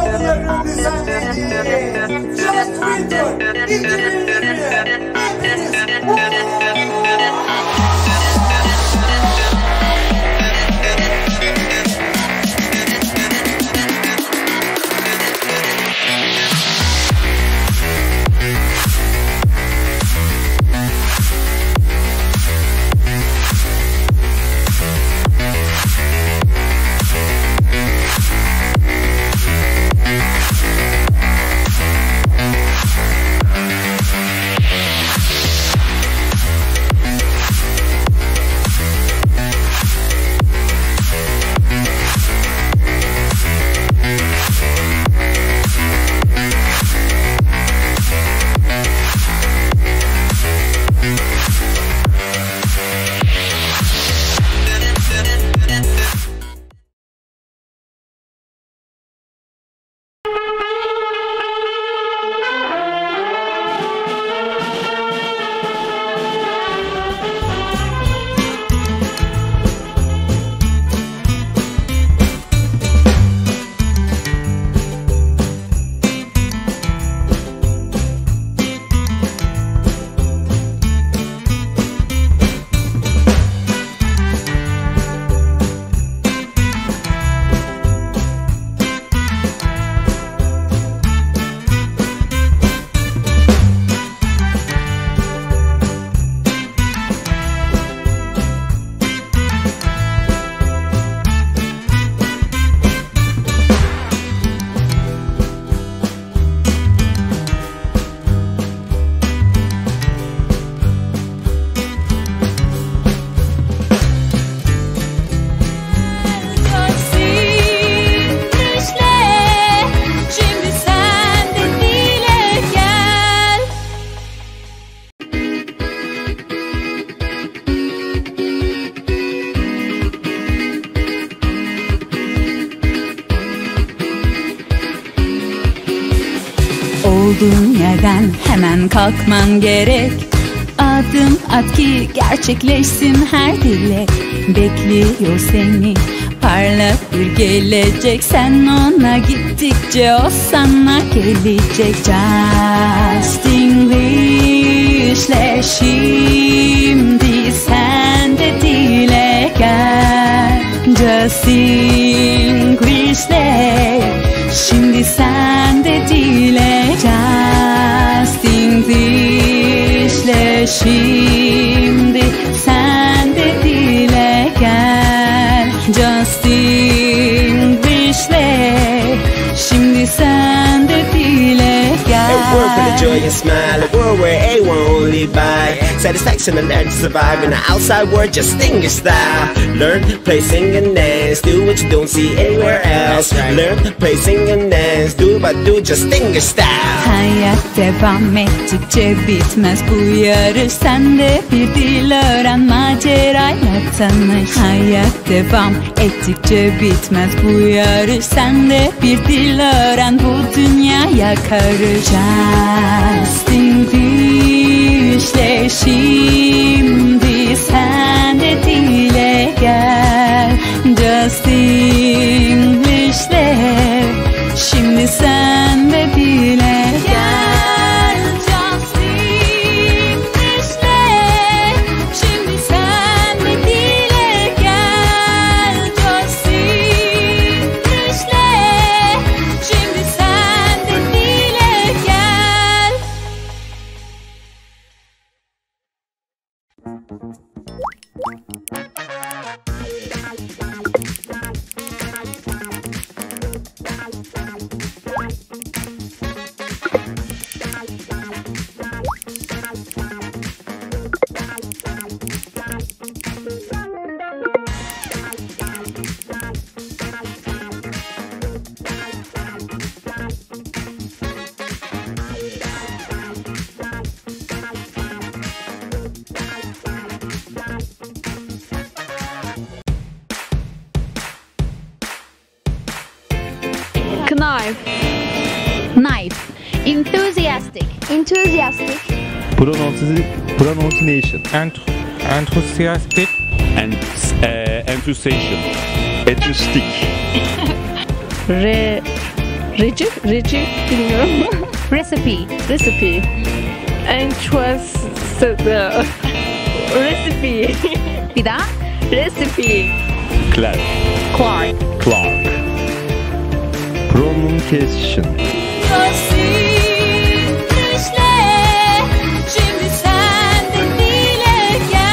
Okuları düzenlediği Just Winter 2020 Olduğun yerden hemen kalkman gerek. Adım at ki gerçekleşsin her dilek. Bekliyor seni parlak bir gelecek. Sen ona gittikçe o sana gelecek. Justenglish'le şimdi sen de dile gel. Justenglish'le şimdi sen de dile gel. Justenglish'le şimdi sen de dile gel. Justenglish'le şimdi sen de dile gel. A work with a joy and smile, a world where everyone won't lead by satisfaction and learn to survive in the outside world. Justenglish style. Learn, play, sing and dance. Do what you don't see anywhere else. Learn, play, sing and dance. Do but do Justenglish style. Hayat devam ettikçe bitmez bu yarış. Sen de bir dil öğren, macerayla tanış. Hayat devam ettikçe bitmez bu yarış. Sen de bir dil öğren, bu dünyaya karış. Justenglish'le şimdi sen de dile gel. Justenglish'le şimdi sen de dile gel. Justenglish'le şimdi sen de dile gel. Justenglish'le şimdi sen de dile gel. Knife. Knife. Enthusiastic. Enthusiastic. Pronunciation. Enthusiastic. And enthusiasm. Acoustic. Reci bilmiyorum. Recipe. Recipe. And was the recipe. Bir daha. Recipe. Clark. Clark. Clark. Pronunciation. Şimdi sen de dile gel.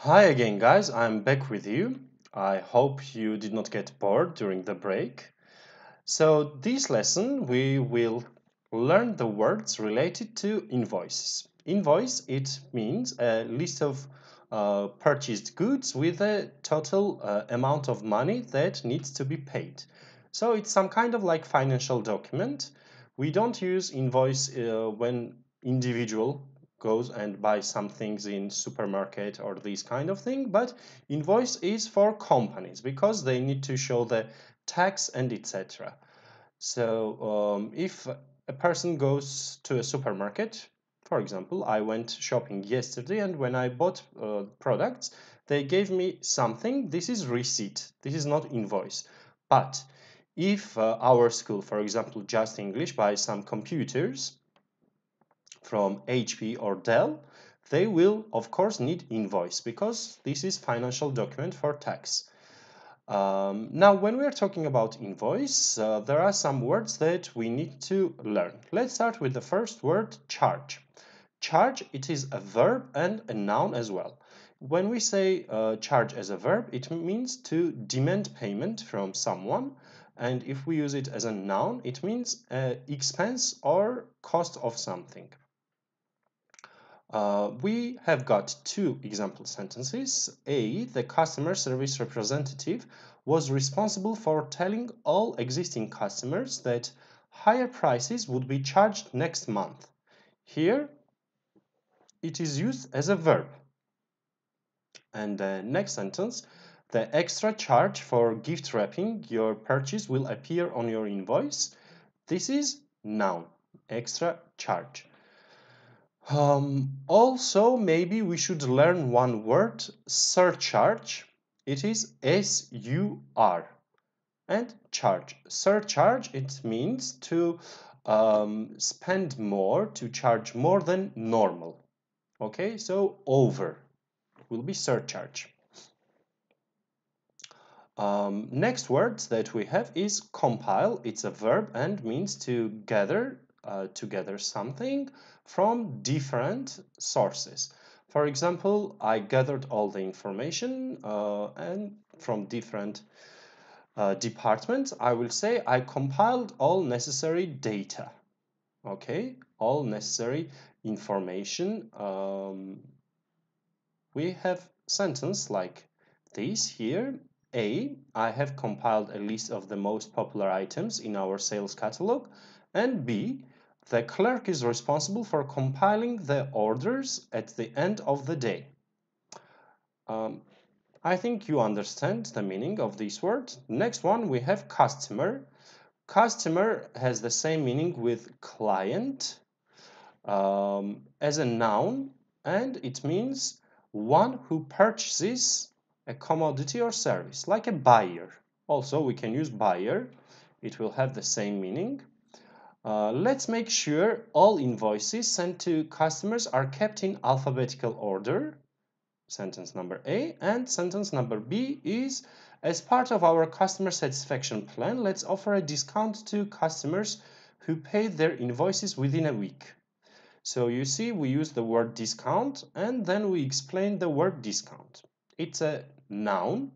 Hi again, guys. I'm back with you. I hope you did not get bored during the break. So this lesson we will learn the words related to invoices. Invoice, it means a list of purchased goods with a total amount of money that needs to be paid. So it's some kind of like financial document. We don't use invoice when individual goes and buy some things in supermarket or this kind of thing, but invoice is for companies because they need to show the tax and etc. So if a person goes to a supermarket, for example, I went shopping yesterday and when I bought products, they gave me something. This is receipt. This is not invoice. But if our school, for example, Justenglish, buys some computers from HP or Dell, they will of course need invoice because this is financial document for tax. Now when we are talking about invoice, there are some words that we need to learn. Let's start with the first word, charge. Charge, it is a verb and a noun as well. When we say charge as a verb, it means to demand payment from someone, and if we use it as a noun, it means expense or cost of something. We have got two example sentences. A, the customer service representative was responsible for telling all existing customers that higher prices would be charged next month. Here, it is used as a verb. And the next sentence, the extra charge for gift wrapping your purchase will appear on your invoice. This is noun, extra charge. Also, maybe we should learn one word, surcharge. It is S-U-R. And charge. Surcharge, it means to spend more, to charge more than normal. Okay, so over will be surcharge. Next word that we have is compile. It's a verb and means to gather together something from different sources. For example, I gathered all the information and from different departments. I will say I compiled all necessary data. Okay, all necessary information. We have sentence like this here. A, I have compiled a list of the most popular items in our sales catalog. And B, the clerk is responsible for compiling the orders at the end of the day. I think you understand the meaning of this word. Next one, we have customer. Customer has the same meaning with client as a noun, and it means one who purchases a commodity or service, like a buyer. Also, we can use buyer. It will have the same meaning. Let's make sure all invoices sent to customers are kept in alphabetical order. Sentence number A. And sentence number B is, as part of our customer satisfaction plan, let's offer a discount to customers who paid their invoices within a week. So you see, we use the word discount and then we explain the word discount. It's a noun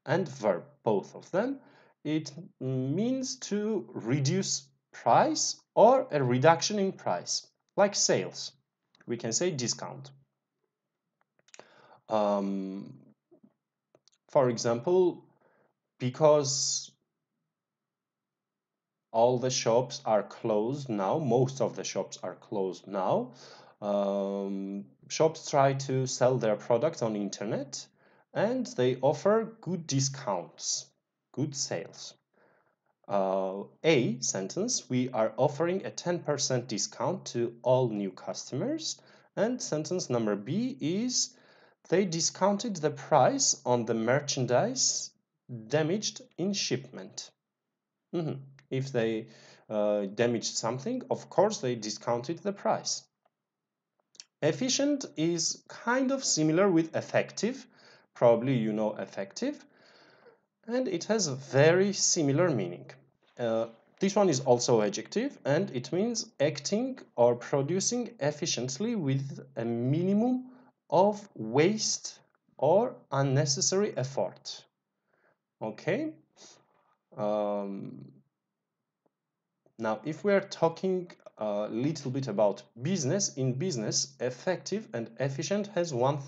and verb, both of them. It means to reduce price or a reduction in price, like sales. We can say discount. For example, because all the shops are closed now, most of the shops are closed now, shops try to sell their products on internet and they offer good discounts, good sales. A sentence, we are offering a 10% discount to all new customers. And sentence number B is, they discounted the price on the merchandise damaged in shipment. If they damaged something, of course they discounted the price. Efficient is kind of similar with effective. Probably you know effective. And it has a very similar meaning. This one is also adjective, and it means acting or producing efficiently with a minimum of waste or unnecessary effort. Okay. Now, if we are talking a little bit about business, in business, effective and efficient has one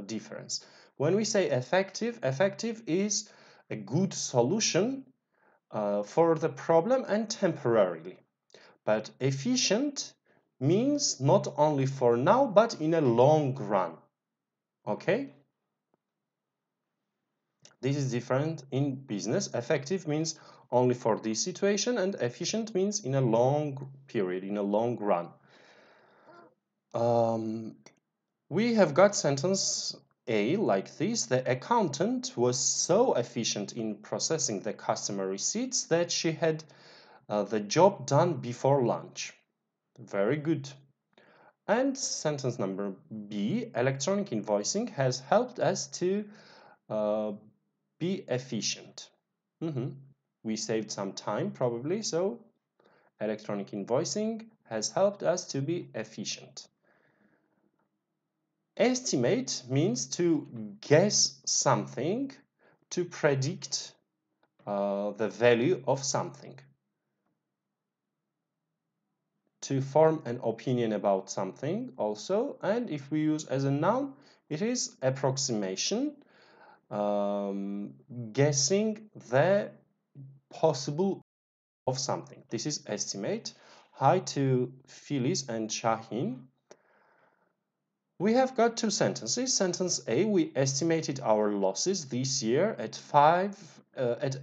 difference. When we say effective, effective is a good solution for the problem and temporarily. But efficient means not only for now, but in a long run. Okay? This is different in business. Effective means only for this situation, and efficient means in a long period, in a long run. We have got sentence A like this. The accountant was so efficient in processing the customer receipts that she had the job done before lunch. Very good. And sentence number B, electronic invoicing has helped us to be efficient. We saved some time probably, so electronic invoicing has helped us to be efficient. Estimate means to guess something, to predict the value of something. To form an opinion about something also, and if we use as a noun, it is approximation, guessing the possible of something. This is estimate. Hi to Filiz and Shahin. We have got two sentences. Sentence A, we estimated our losses this year at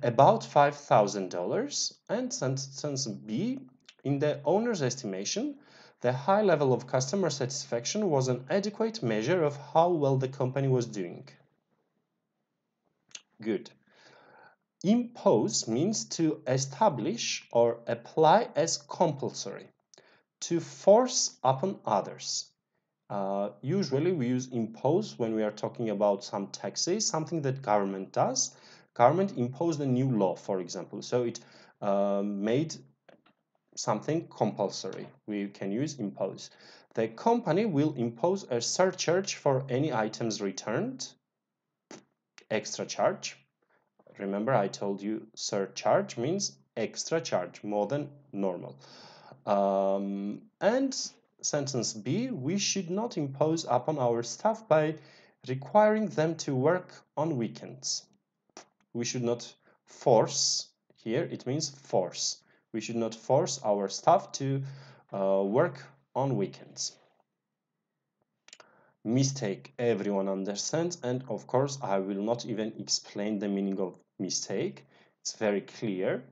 about $5,000. And sentence B, in the owner's estimation, the high level of customer satisfaction was an adequate measure of how well the company was doing. Good. Impose means to establish or apply as compulsory, to force upon others. Usually we use impose when we are talking about some taxes, something that government does. Government imposed a new law, for example, so it made something compulsory. We can use impose. The company will impose a surcharge for any items returned. Extra charge. Remember, I told you surcharge means extra charge, more than normal. And sentence B, we should not impose upon our staff by requiring them to work on weekends. We should not force, here it means force. We should not force our staff to work on weekends. Mistake, everyone understands, and of course I will not even explain the meaning of mistake. It's very clear.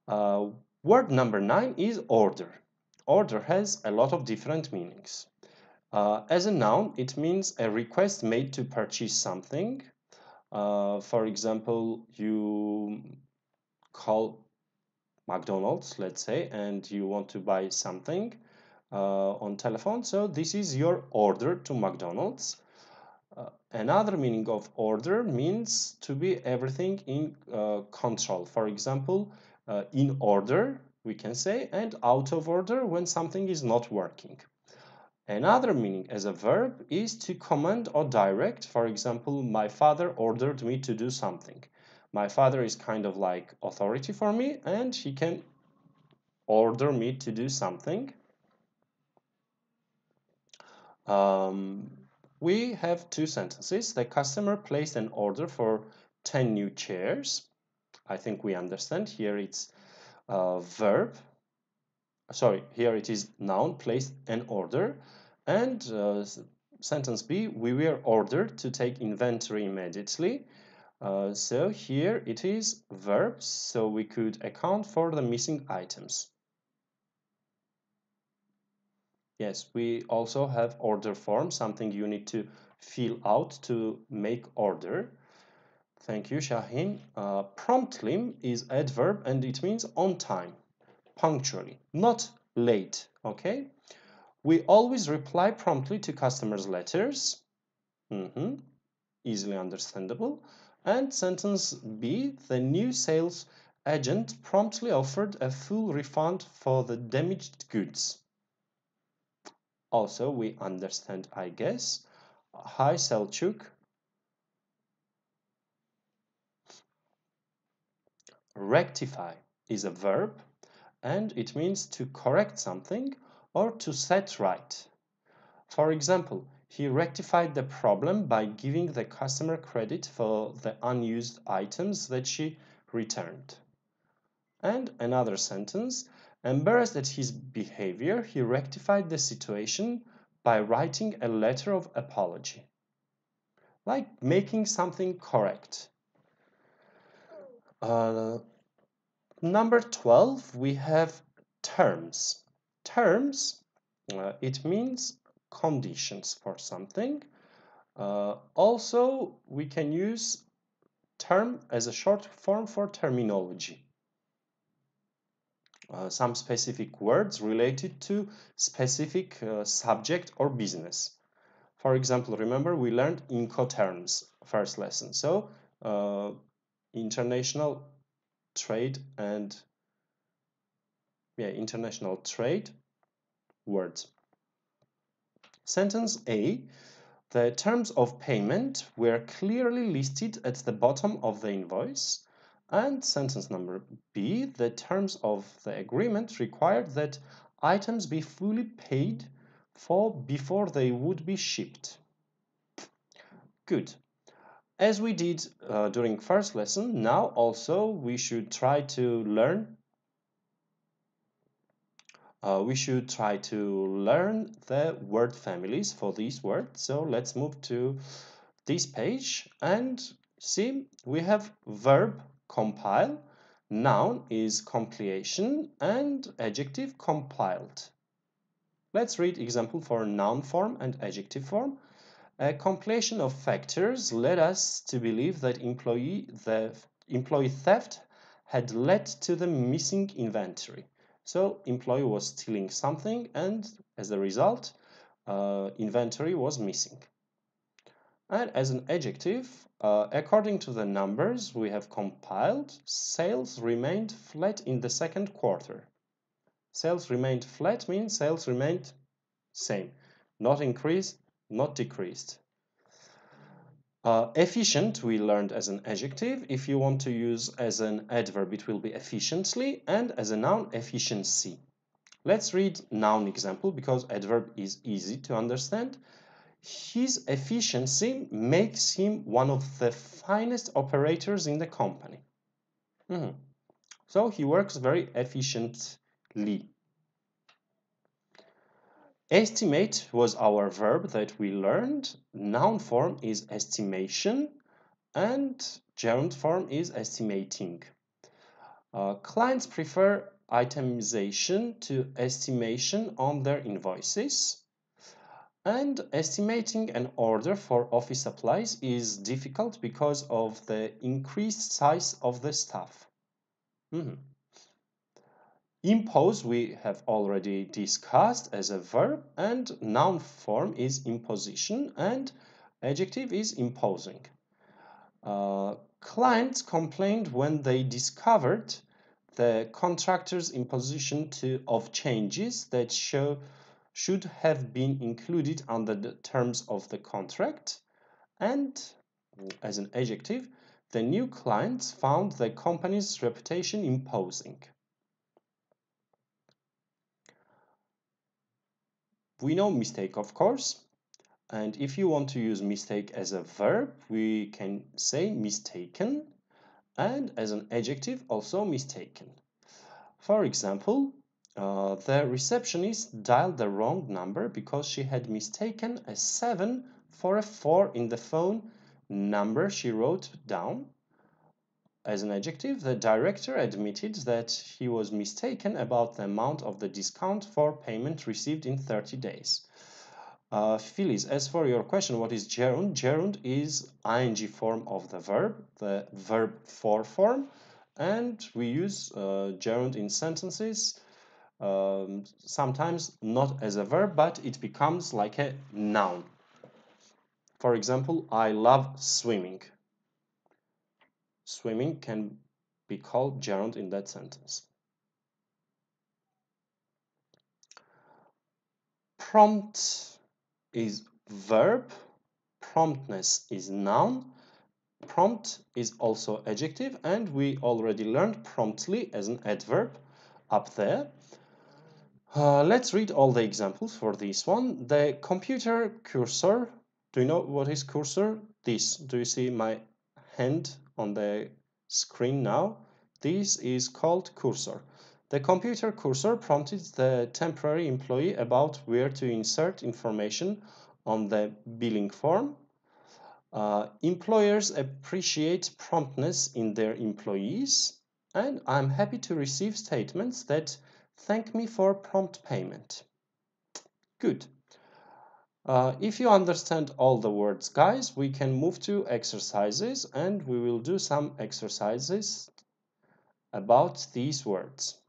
Word number 9 is order. Order has a lot of different meanings. As a noun, it means a request made to purchase something. For example, you call McDonald's, let's say, and you want to buy something on telephone. So this is your order to McDonald's. Another meaning of order means to be everything in control. For example, in order, we can say, and out of order when something is not working. Another meaning as a verb is to command or direct. For example, my father ordered me to do something. My father is kind of like authority for me, and he can order me to do something. We have two sentences. The customer placed an order for 10 new chairs. I think we understand. Here it's verb. Sorry, here it is noun, placed an order. And sentence B, we were ordered to take inventory immediately. So here it is verb, so we could account for the missing items. Yes, we also have order form, something you need to fill out to make order. Thank you, Shahin. Promptly is adverb and it means on time, punctually, not late, okay? We always reply promptly to customers' letters. Easily understandable. And sentence B, the new sales agent promptly offered a full refund for the damaged goods. Also, we understand, I guess. Hi, Selçuk. Rectify is a verb and it means to correct something or to set right. For example, he rectified the problem by giving the customer credit for the unused items that she returned. And another sentence, embarrassed at his behavior, he rectified the situation by writing a letter of apology. Like making something correct. Number 12, we have terms. Terms, it means conditions for something. Also, we can use term as a short form for terminology. Some specific words related to specific subject or business. For example, remember we learned Incoterms first lesson. So, international trade and international trade words. Sentence A, the terms of payment were clearly listed at the bottom of the invoice. And sentence number B, the terms of the agreement required that items be fully paid for before they would be shipped. Good. As we did during first lesson, now also we should try to learn the word families for these words. So let's move to this page and see we have verb compile, noun is completion, and adjective compiled. Let's read example for noun form and adjective form. A compilation of factors led us to believe that employee theft had led to the missing inventory. So employee was stealing something and as a result, inventory was missing. And as an adjective, according to the numbers we have compiled, sales remained flat in the second quarter. Sales remained flat means sales remained same, not increased, not decreased. Efficient we learned as an adjective. If you want to use as an adverb, it will be efficiently, and as a noun, efficiency. Let's read noun example because adverb is easy to understand. His efficiency makes him one of the finest operators in the company. So he works very efficiently. Estimate was our verb that we learned. Noun form is estimation and gerund form is estimating. Clients prefer itemization to estimation on their invoices. And estimating an order for office supplies is difficult because of the increased size of the staff. Impose we have already discussed as a verb, and noun form is imposition and adjective is imposing. Clients complained when they discovered the contractor's imposition of changes that should have been included under the terms of the contract, and as an adjective, the new clients found the company's reputation imposing. We know mistake, of course, and if you want to use mistake as a verb, we can say mistaken, and as an adjective also mistaken. For example, the receptionist dialed the wrong number because she had mistaken a 7 for a 4 in the phone number she wrote down. As an adjective, the director admitted that he was mistaken about the amount of the discount for payment received in 30 days. Phyllis, as for your question, what is gerund? Gerund is ing form of the verb for form, and we use gerund in sentences, sometimes not as a verb, but it becomes like a noun. For example, I love swimming. Swimming can be called gerund in that sentence. Prompt is verb, promptness is noun, prompt is also adjective, and we already learned promptly as an adverb up there. Let's read all the examples for this one. The computer cursor, do you know what is cursor? This, do you see my hand on the screen now? This is called cursor. The computer cursor prompted the temporary employee about where to insert information on the billing form. Employers appreciate promptness in their employees, and I'm happy to receive statements that thank me for prompt payment. Good. If you understand all the words, guys, we can move to exercises, and we will do some exercises about these words.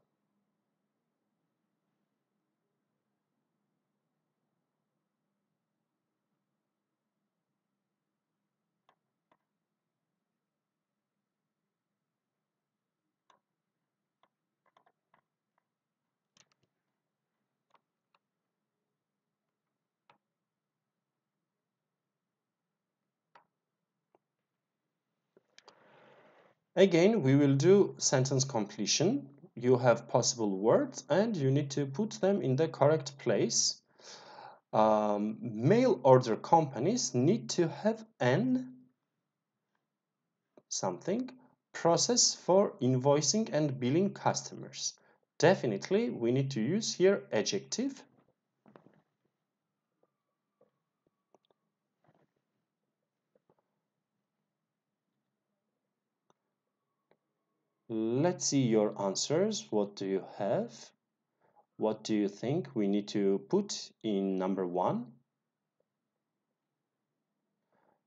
Again, we will do sentence completion. You have possible words and you need to put them in the correct place. Mail order companies need to have an something process for invoicing and billing customers. Definitely, we need to use here adjective. Let's see your answers. What do you have? What do you think we need to put in number 1?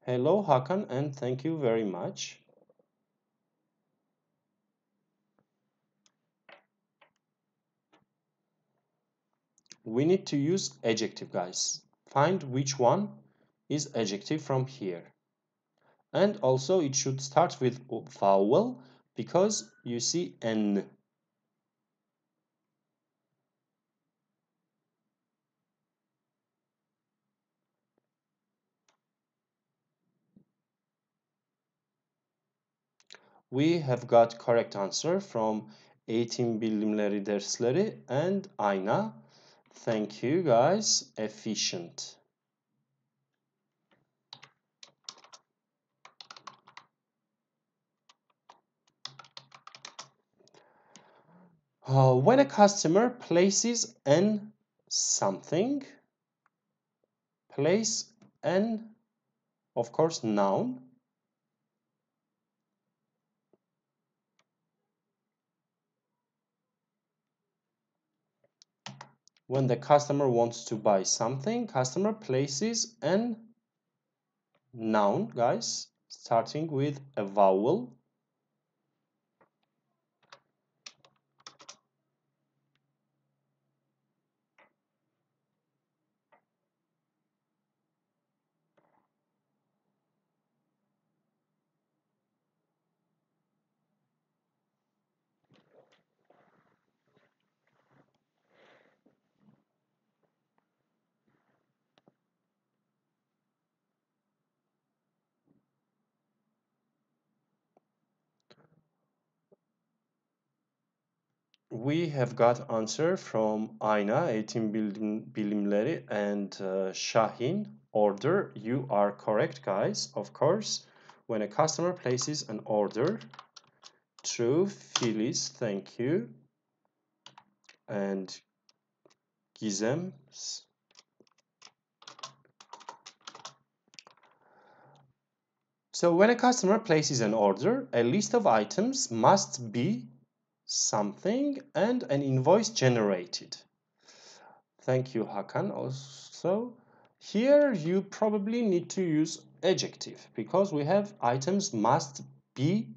Hello, Hakan, and thank you very much. We need to use adjective, guys. Find which one is adjective from here. And also it should start with vowel because you see N. We have got correct answer from Eğitim Bilimleri Dersleri and Ayna. Thank you, guys. Efficient. When a customer places an something, place an, of course, noun. When the customer wants to buy something, customer places an noun, guys, starting with a vowel. We have got answer from Ayna, Eğitim Bilimleri, and Şahin. Order, you are correct, guys. Of course, when a customer places an order, true. Filiz, thank you. And Gizem. So when a customer places an order, a list of items must be something and an invoice generated. Thank you, Hakan. Also, here you probably need to use adjective because we have items must be.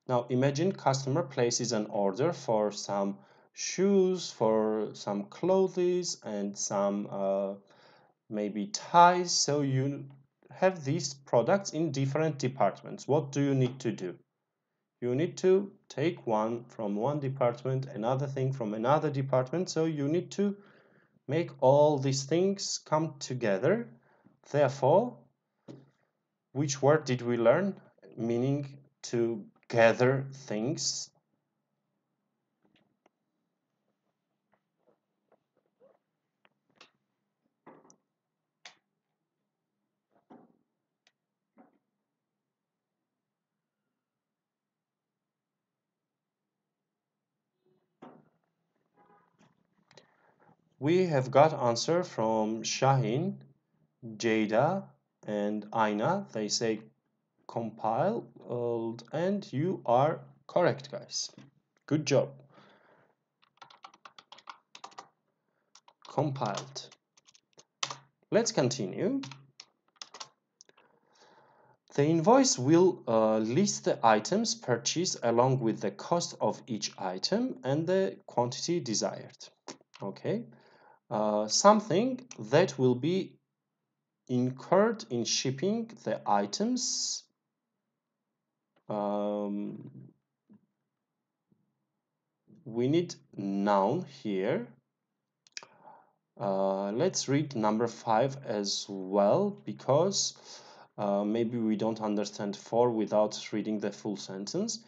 Now imagine customer places an order for some shoes, for some clothes, and some maybe ties. So you have these products in different departments. What do you need to do? You need to take one from one department, another thing from another department. So you need to make all these things come together. Therefore, which word did we learn? Meaning to gather things. We have got answer from Şahin, Jada, and Ayna. They say compiled, and you are correct, guys. Good job. Compiled. Let's continue. The invoice will list the items purchased along with the cost of each item and the quantity desired. Okay. Something that will be incurred in shipping the items. We need noun here. Let's read number 5 as well because maybe we don't understand 4 without reading the full sentence.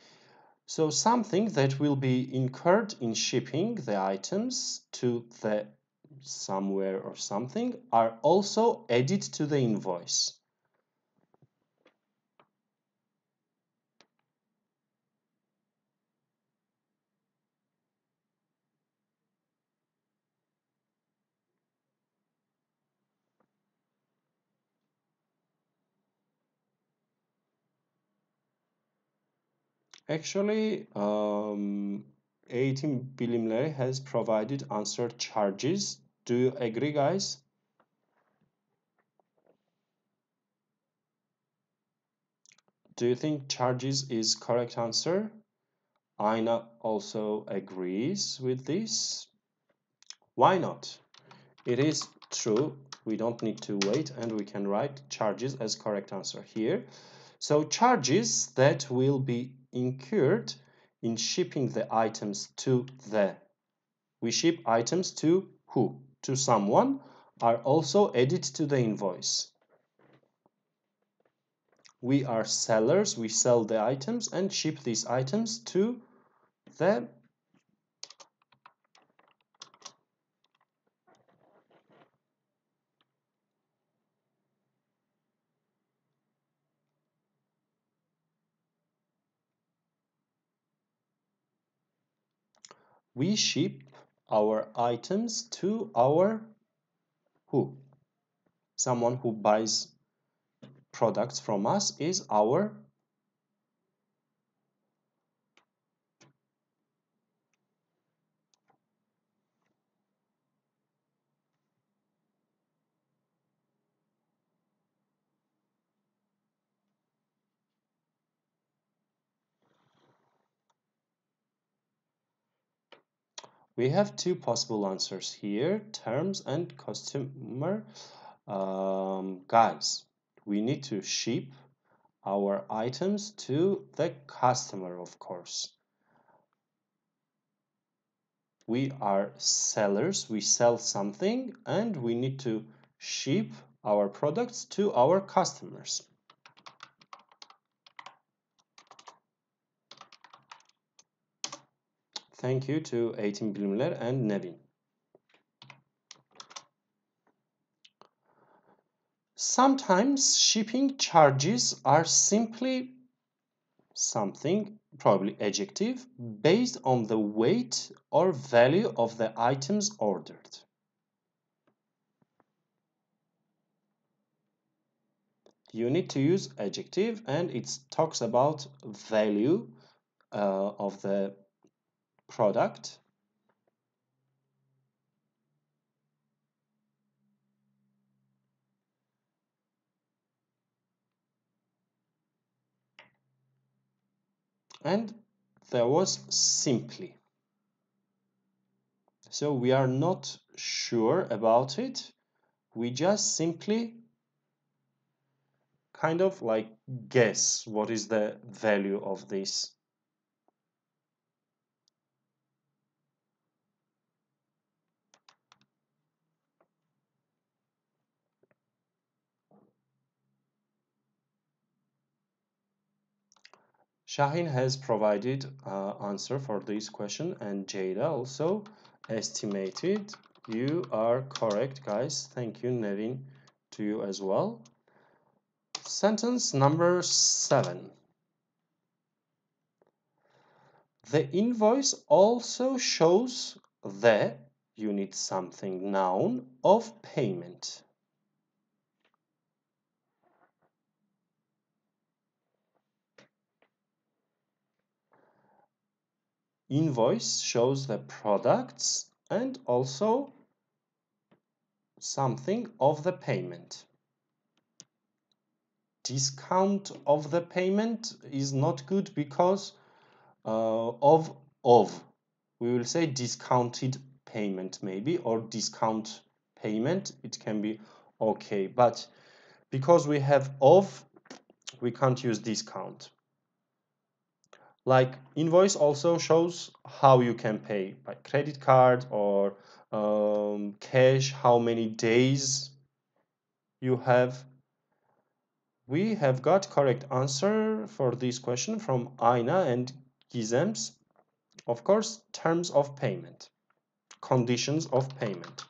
So something that will be incurred in shipping the items to the somewhere or something are also added to the invoice. Actually, Eğitim Bilimleri has provided answer charges. Do you agree, guys? Do you think charges is correct answer? Ayna also agrees with this. Why not? It is true. We don't need to wait and we can write charges as correct answer here. So charges that will be incurred in shipping the items to the, we ship items to who? To someone, are also added to the invoice. We are sellers, we sell the items and ship these items to the We ship our items to our who? Someone who buys products from us is our we have two possible answers here, terms and customer. Guys, we need to ship our items to the customer, of course. We are sellers, we sell something, and we need to ship our products to our customers. Thank you to Eğitim Bilimler and Nevin. Sometimes shipping charges are simply something, probably adjective, based on the weight or value of the items ordered. You need to use adjective and it talks about value of the product. And there was simply. So we are not sure about it. We just simply kind of like guess what is the value of this. Shahin has provided answer for this question and Jada also estimated. You are correct, guys. Thank you, Nevin, to you as well. Sentence number 7. The invoice also shows the unit something noun of payment. Invoice shows the products and also something of the payment. Discount of the payment is not good because of. We will say discounted payment maybe, or discount payment. It can be okay, but because we have of, we can't use discount. Like invoice also shows how you can pay by credit card or cash, how many days you have. We have got correct answer for this question from Aina and Gizems. Of course, terms of payment, conditions of payment.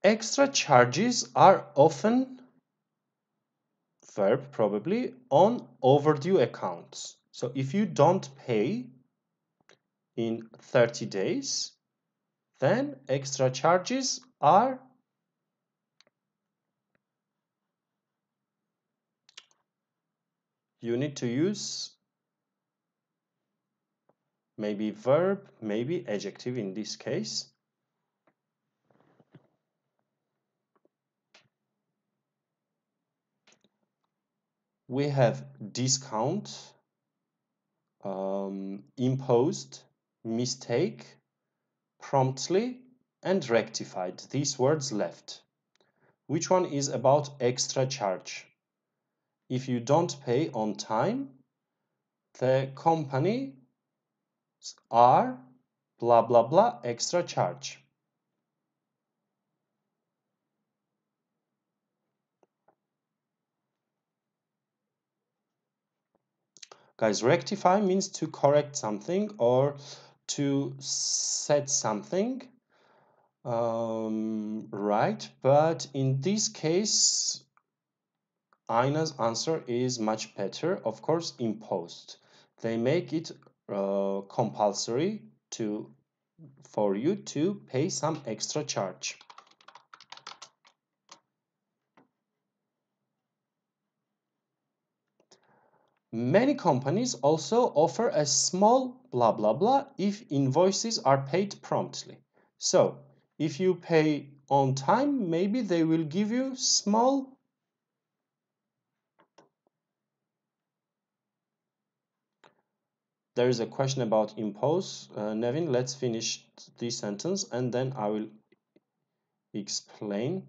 Extra charges are often, verb probably, on overdue accounts. So if you don't pay in 30 days, then extra charges are you need to use maybe verb, maybe adjective in this case. We have discount, imposed, mistake, promptly, and rectified. These words left. Which one is about extra charge? If you don't pay on time, the company are blah blah blah extra charge. Guys, rectify means to correct something or to set something right, but in this case Aina's answer is much better. Of course, imposed. They make it compulsory for you to pay some extra charge. Many companies also offer a small blah blah blah if invoices are paid promptly. So, if you pay on time, maybe they will give you small. There is a question about impose. Nevin, let's finish this sentence and then I will explain.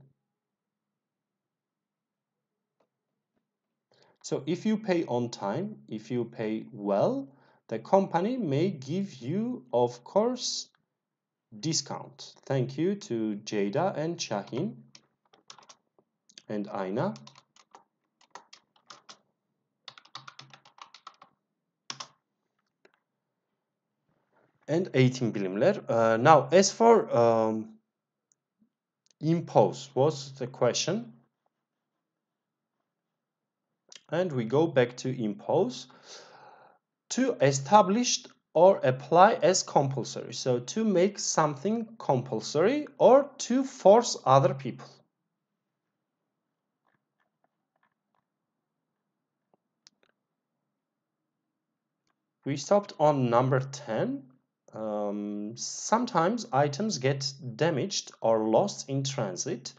So if you pay on time, if you pay well, the company may give you, of course, discount. Thank you to Jada and Shahin and Aina. And eğitim bilimler. Now, as for impose was the question. And we go back to impose. To establish or apply as compulsory. So to make something compulsory or to force other people. We stopped on number 10. Sometimes items get damaged or lost in transit,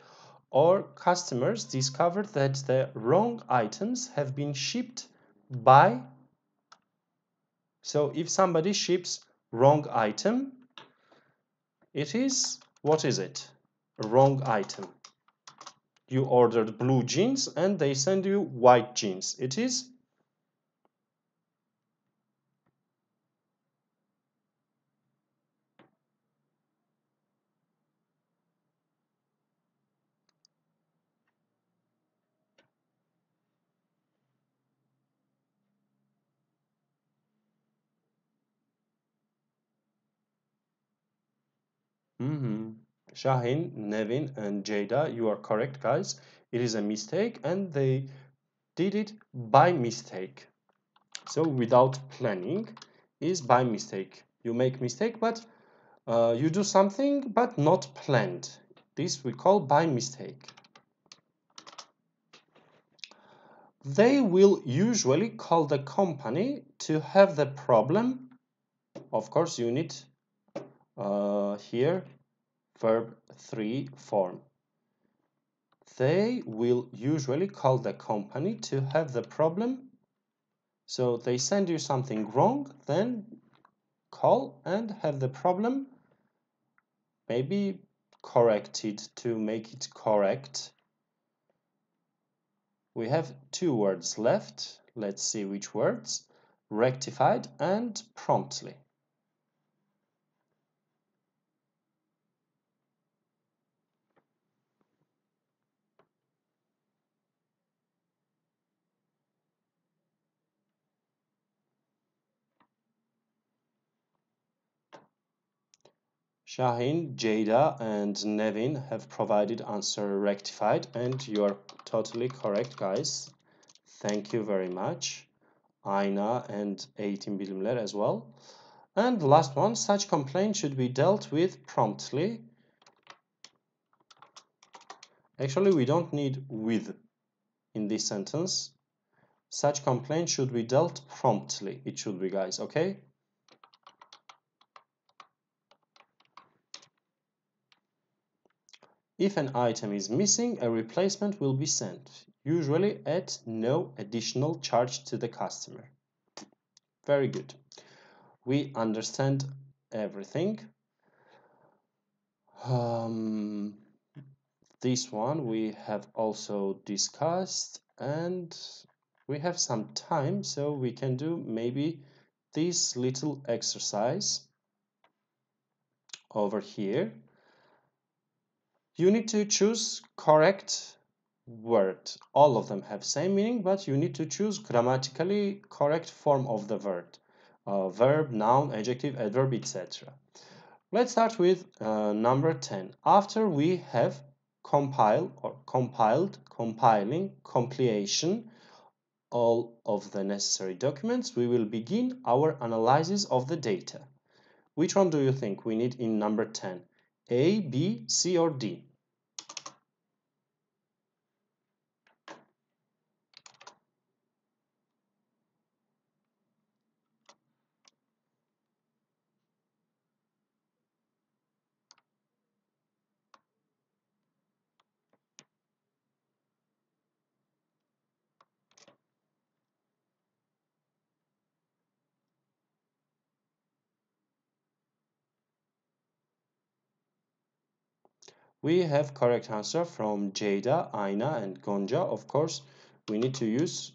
or customers discover that the wrong items have been shipped by. So if somebody ships wrong item, it is, what is it? A wrong item. You ordered blue jeans and they send you white jeans. It is Shahin, Nevin, and Jada, you are correct, guys. It is a mistake, and they did it by mistake. So without planning is by mistake. You make mistake, but you do something, but not planned. This we call by mistake. They will usually call the company to have the problem. Of course, you need here verb 3 form. They will usually call the company to have the problem. So they send you something wrong, then call and have the problem maybe corrected to make it correct. We have 2 words left. Let's see which words. Rectified and promptly. Shahin, Jada, and Nevin have provided answer rectified, and you are totally correct, guys. Thank you very much. Aina and Eğitim Bilimler as well. And the last one, such complaint should be dealt with promptly. Actually, we don't need with in this sentence. Such complaint should be dealt promptly. It should be, guys, okay? If an item is missing, a replacement will be sent, usually at no additional charge to the customer. Very good. We understand everything. This one we have also discussed, and we have some time, so we can do maybe this little exercise over here. You need to choose correct word. All of them have same meaning, but you need to choose grammatically correct form of the word. Verb, noun, adjective, adverb, etc. Let's start with number 10. After we have compile or compiled, compiling, completion, all of the necessary documents, we will begin our analysis of the data. Which one do you think we need in number 10? A, B, C, or D? We have correct answer from Jada, Aina, and Gonja. Of course, we need to use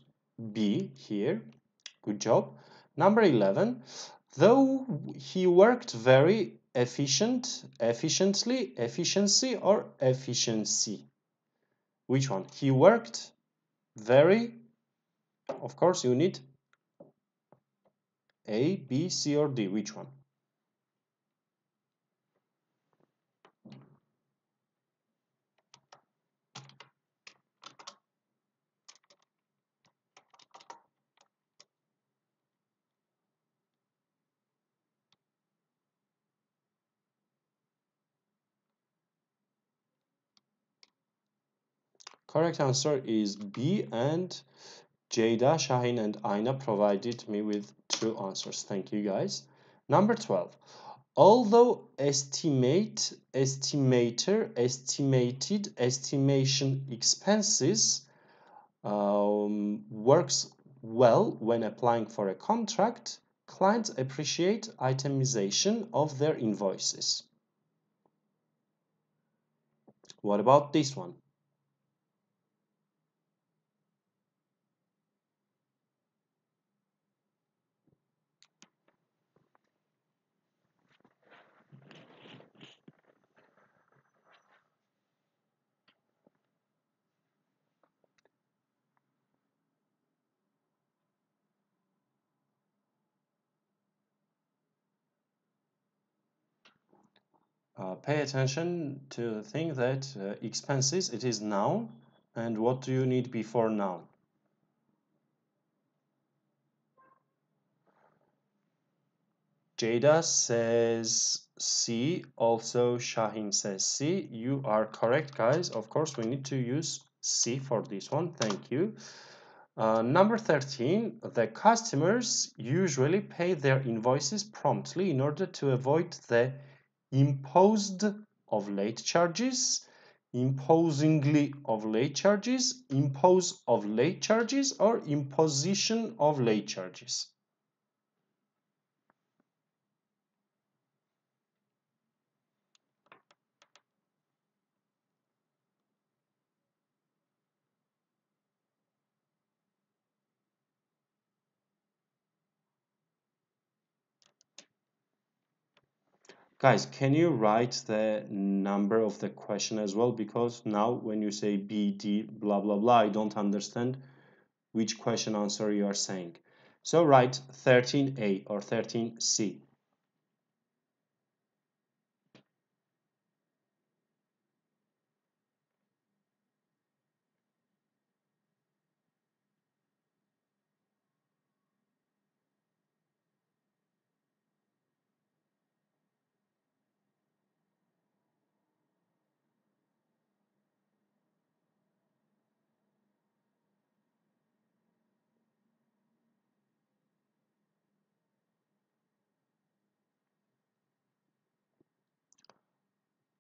B here. Good job. Number 11. Though he worked very efficiency, or efficiency? Which one? He worked very, of course, you need A, B, C, or D. Which one? Correct answer is B, and Jada, Shahin, and Aina provided me with true answers. Thank you, guys. Number 12. Although estimated, estimation expenses works well when applying for a contract, clients appreciate itemization of their invoices. What about this one? Pay attention to the thing that expenses, it is noun, and what do you need before noun? Jada says C, also Shahin says C. You are correct, guys. Of course, we need to use C for this one. Thank you. Number 13, the customers usually pay their invoices promptly in order to avoid the imposed of late charges, imposingly of late charges, impose of late charges, or imposition of late charges. Guys, can you write the number of the question as well? Because now when you say B, D, blah, blah, blah, I don't understand which question answer you are saying. So write 13A or 13C.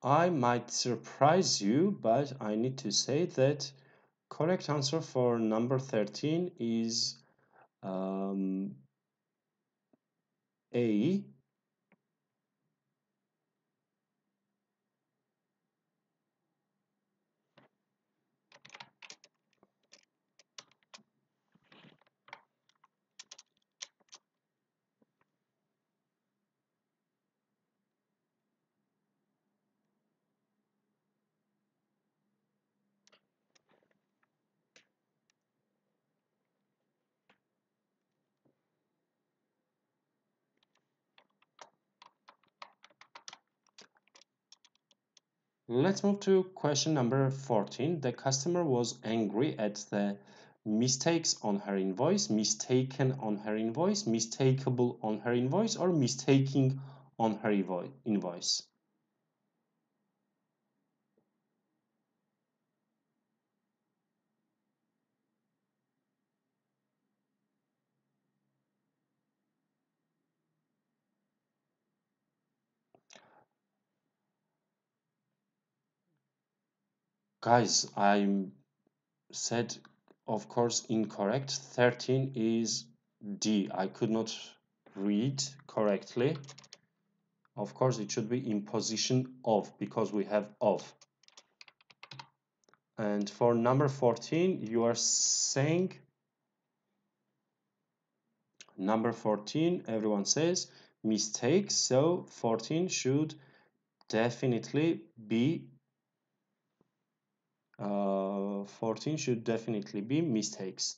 I might surprise you, but I need to say that correct answer for number 13 is A. Let's move to question number 14. The customer was angry at the mistakes on her invoice, mistaken on her invoice, mistakable on her invoice, or mistaking on her invoice. Guys, I said, of course, incorrect. 13 is D. I could not read correctly. Of course, it should be in position of, because we have of. And for number 14, you are saying number 14, everyone says mistakes, so 14 should definitely be 14 should definitely be mistakes.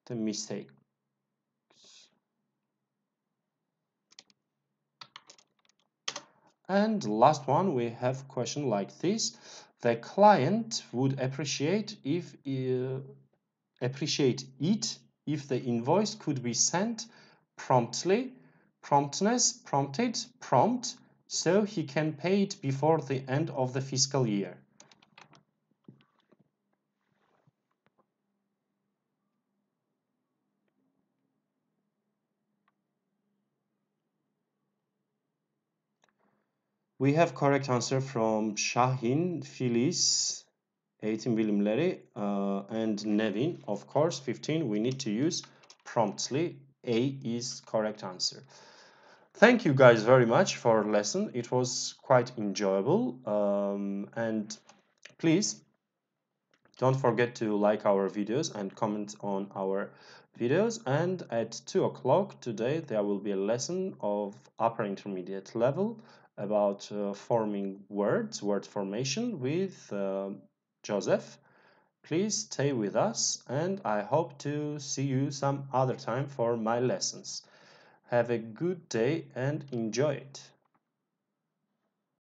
The mistake. And last one, we have question like this. The client would appreciate it if the invoice could be sent promptly, promptness, prompted, prompt, so he can pay it before the end of the fiscal year. We have correct answer from Şahin, Filiz, Eğitim Bilimleri, and Nevin. Of course, 15, we need to use promptly. A is correct answer. Thank you guys very much for lesson. It was quite enjoyable. And please don't forget to like our videos and comment on our videos. And at 2 o'clock today, there will be a lesson of upper intermediate level about forming words, word formation with Joseph. Please stay with us, and I hope to see you some other time for my lessons. Have a good day and enjoy it.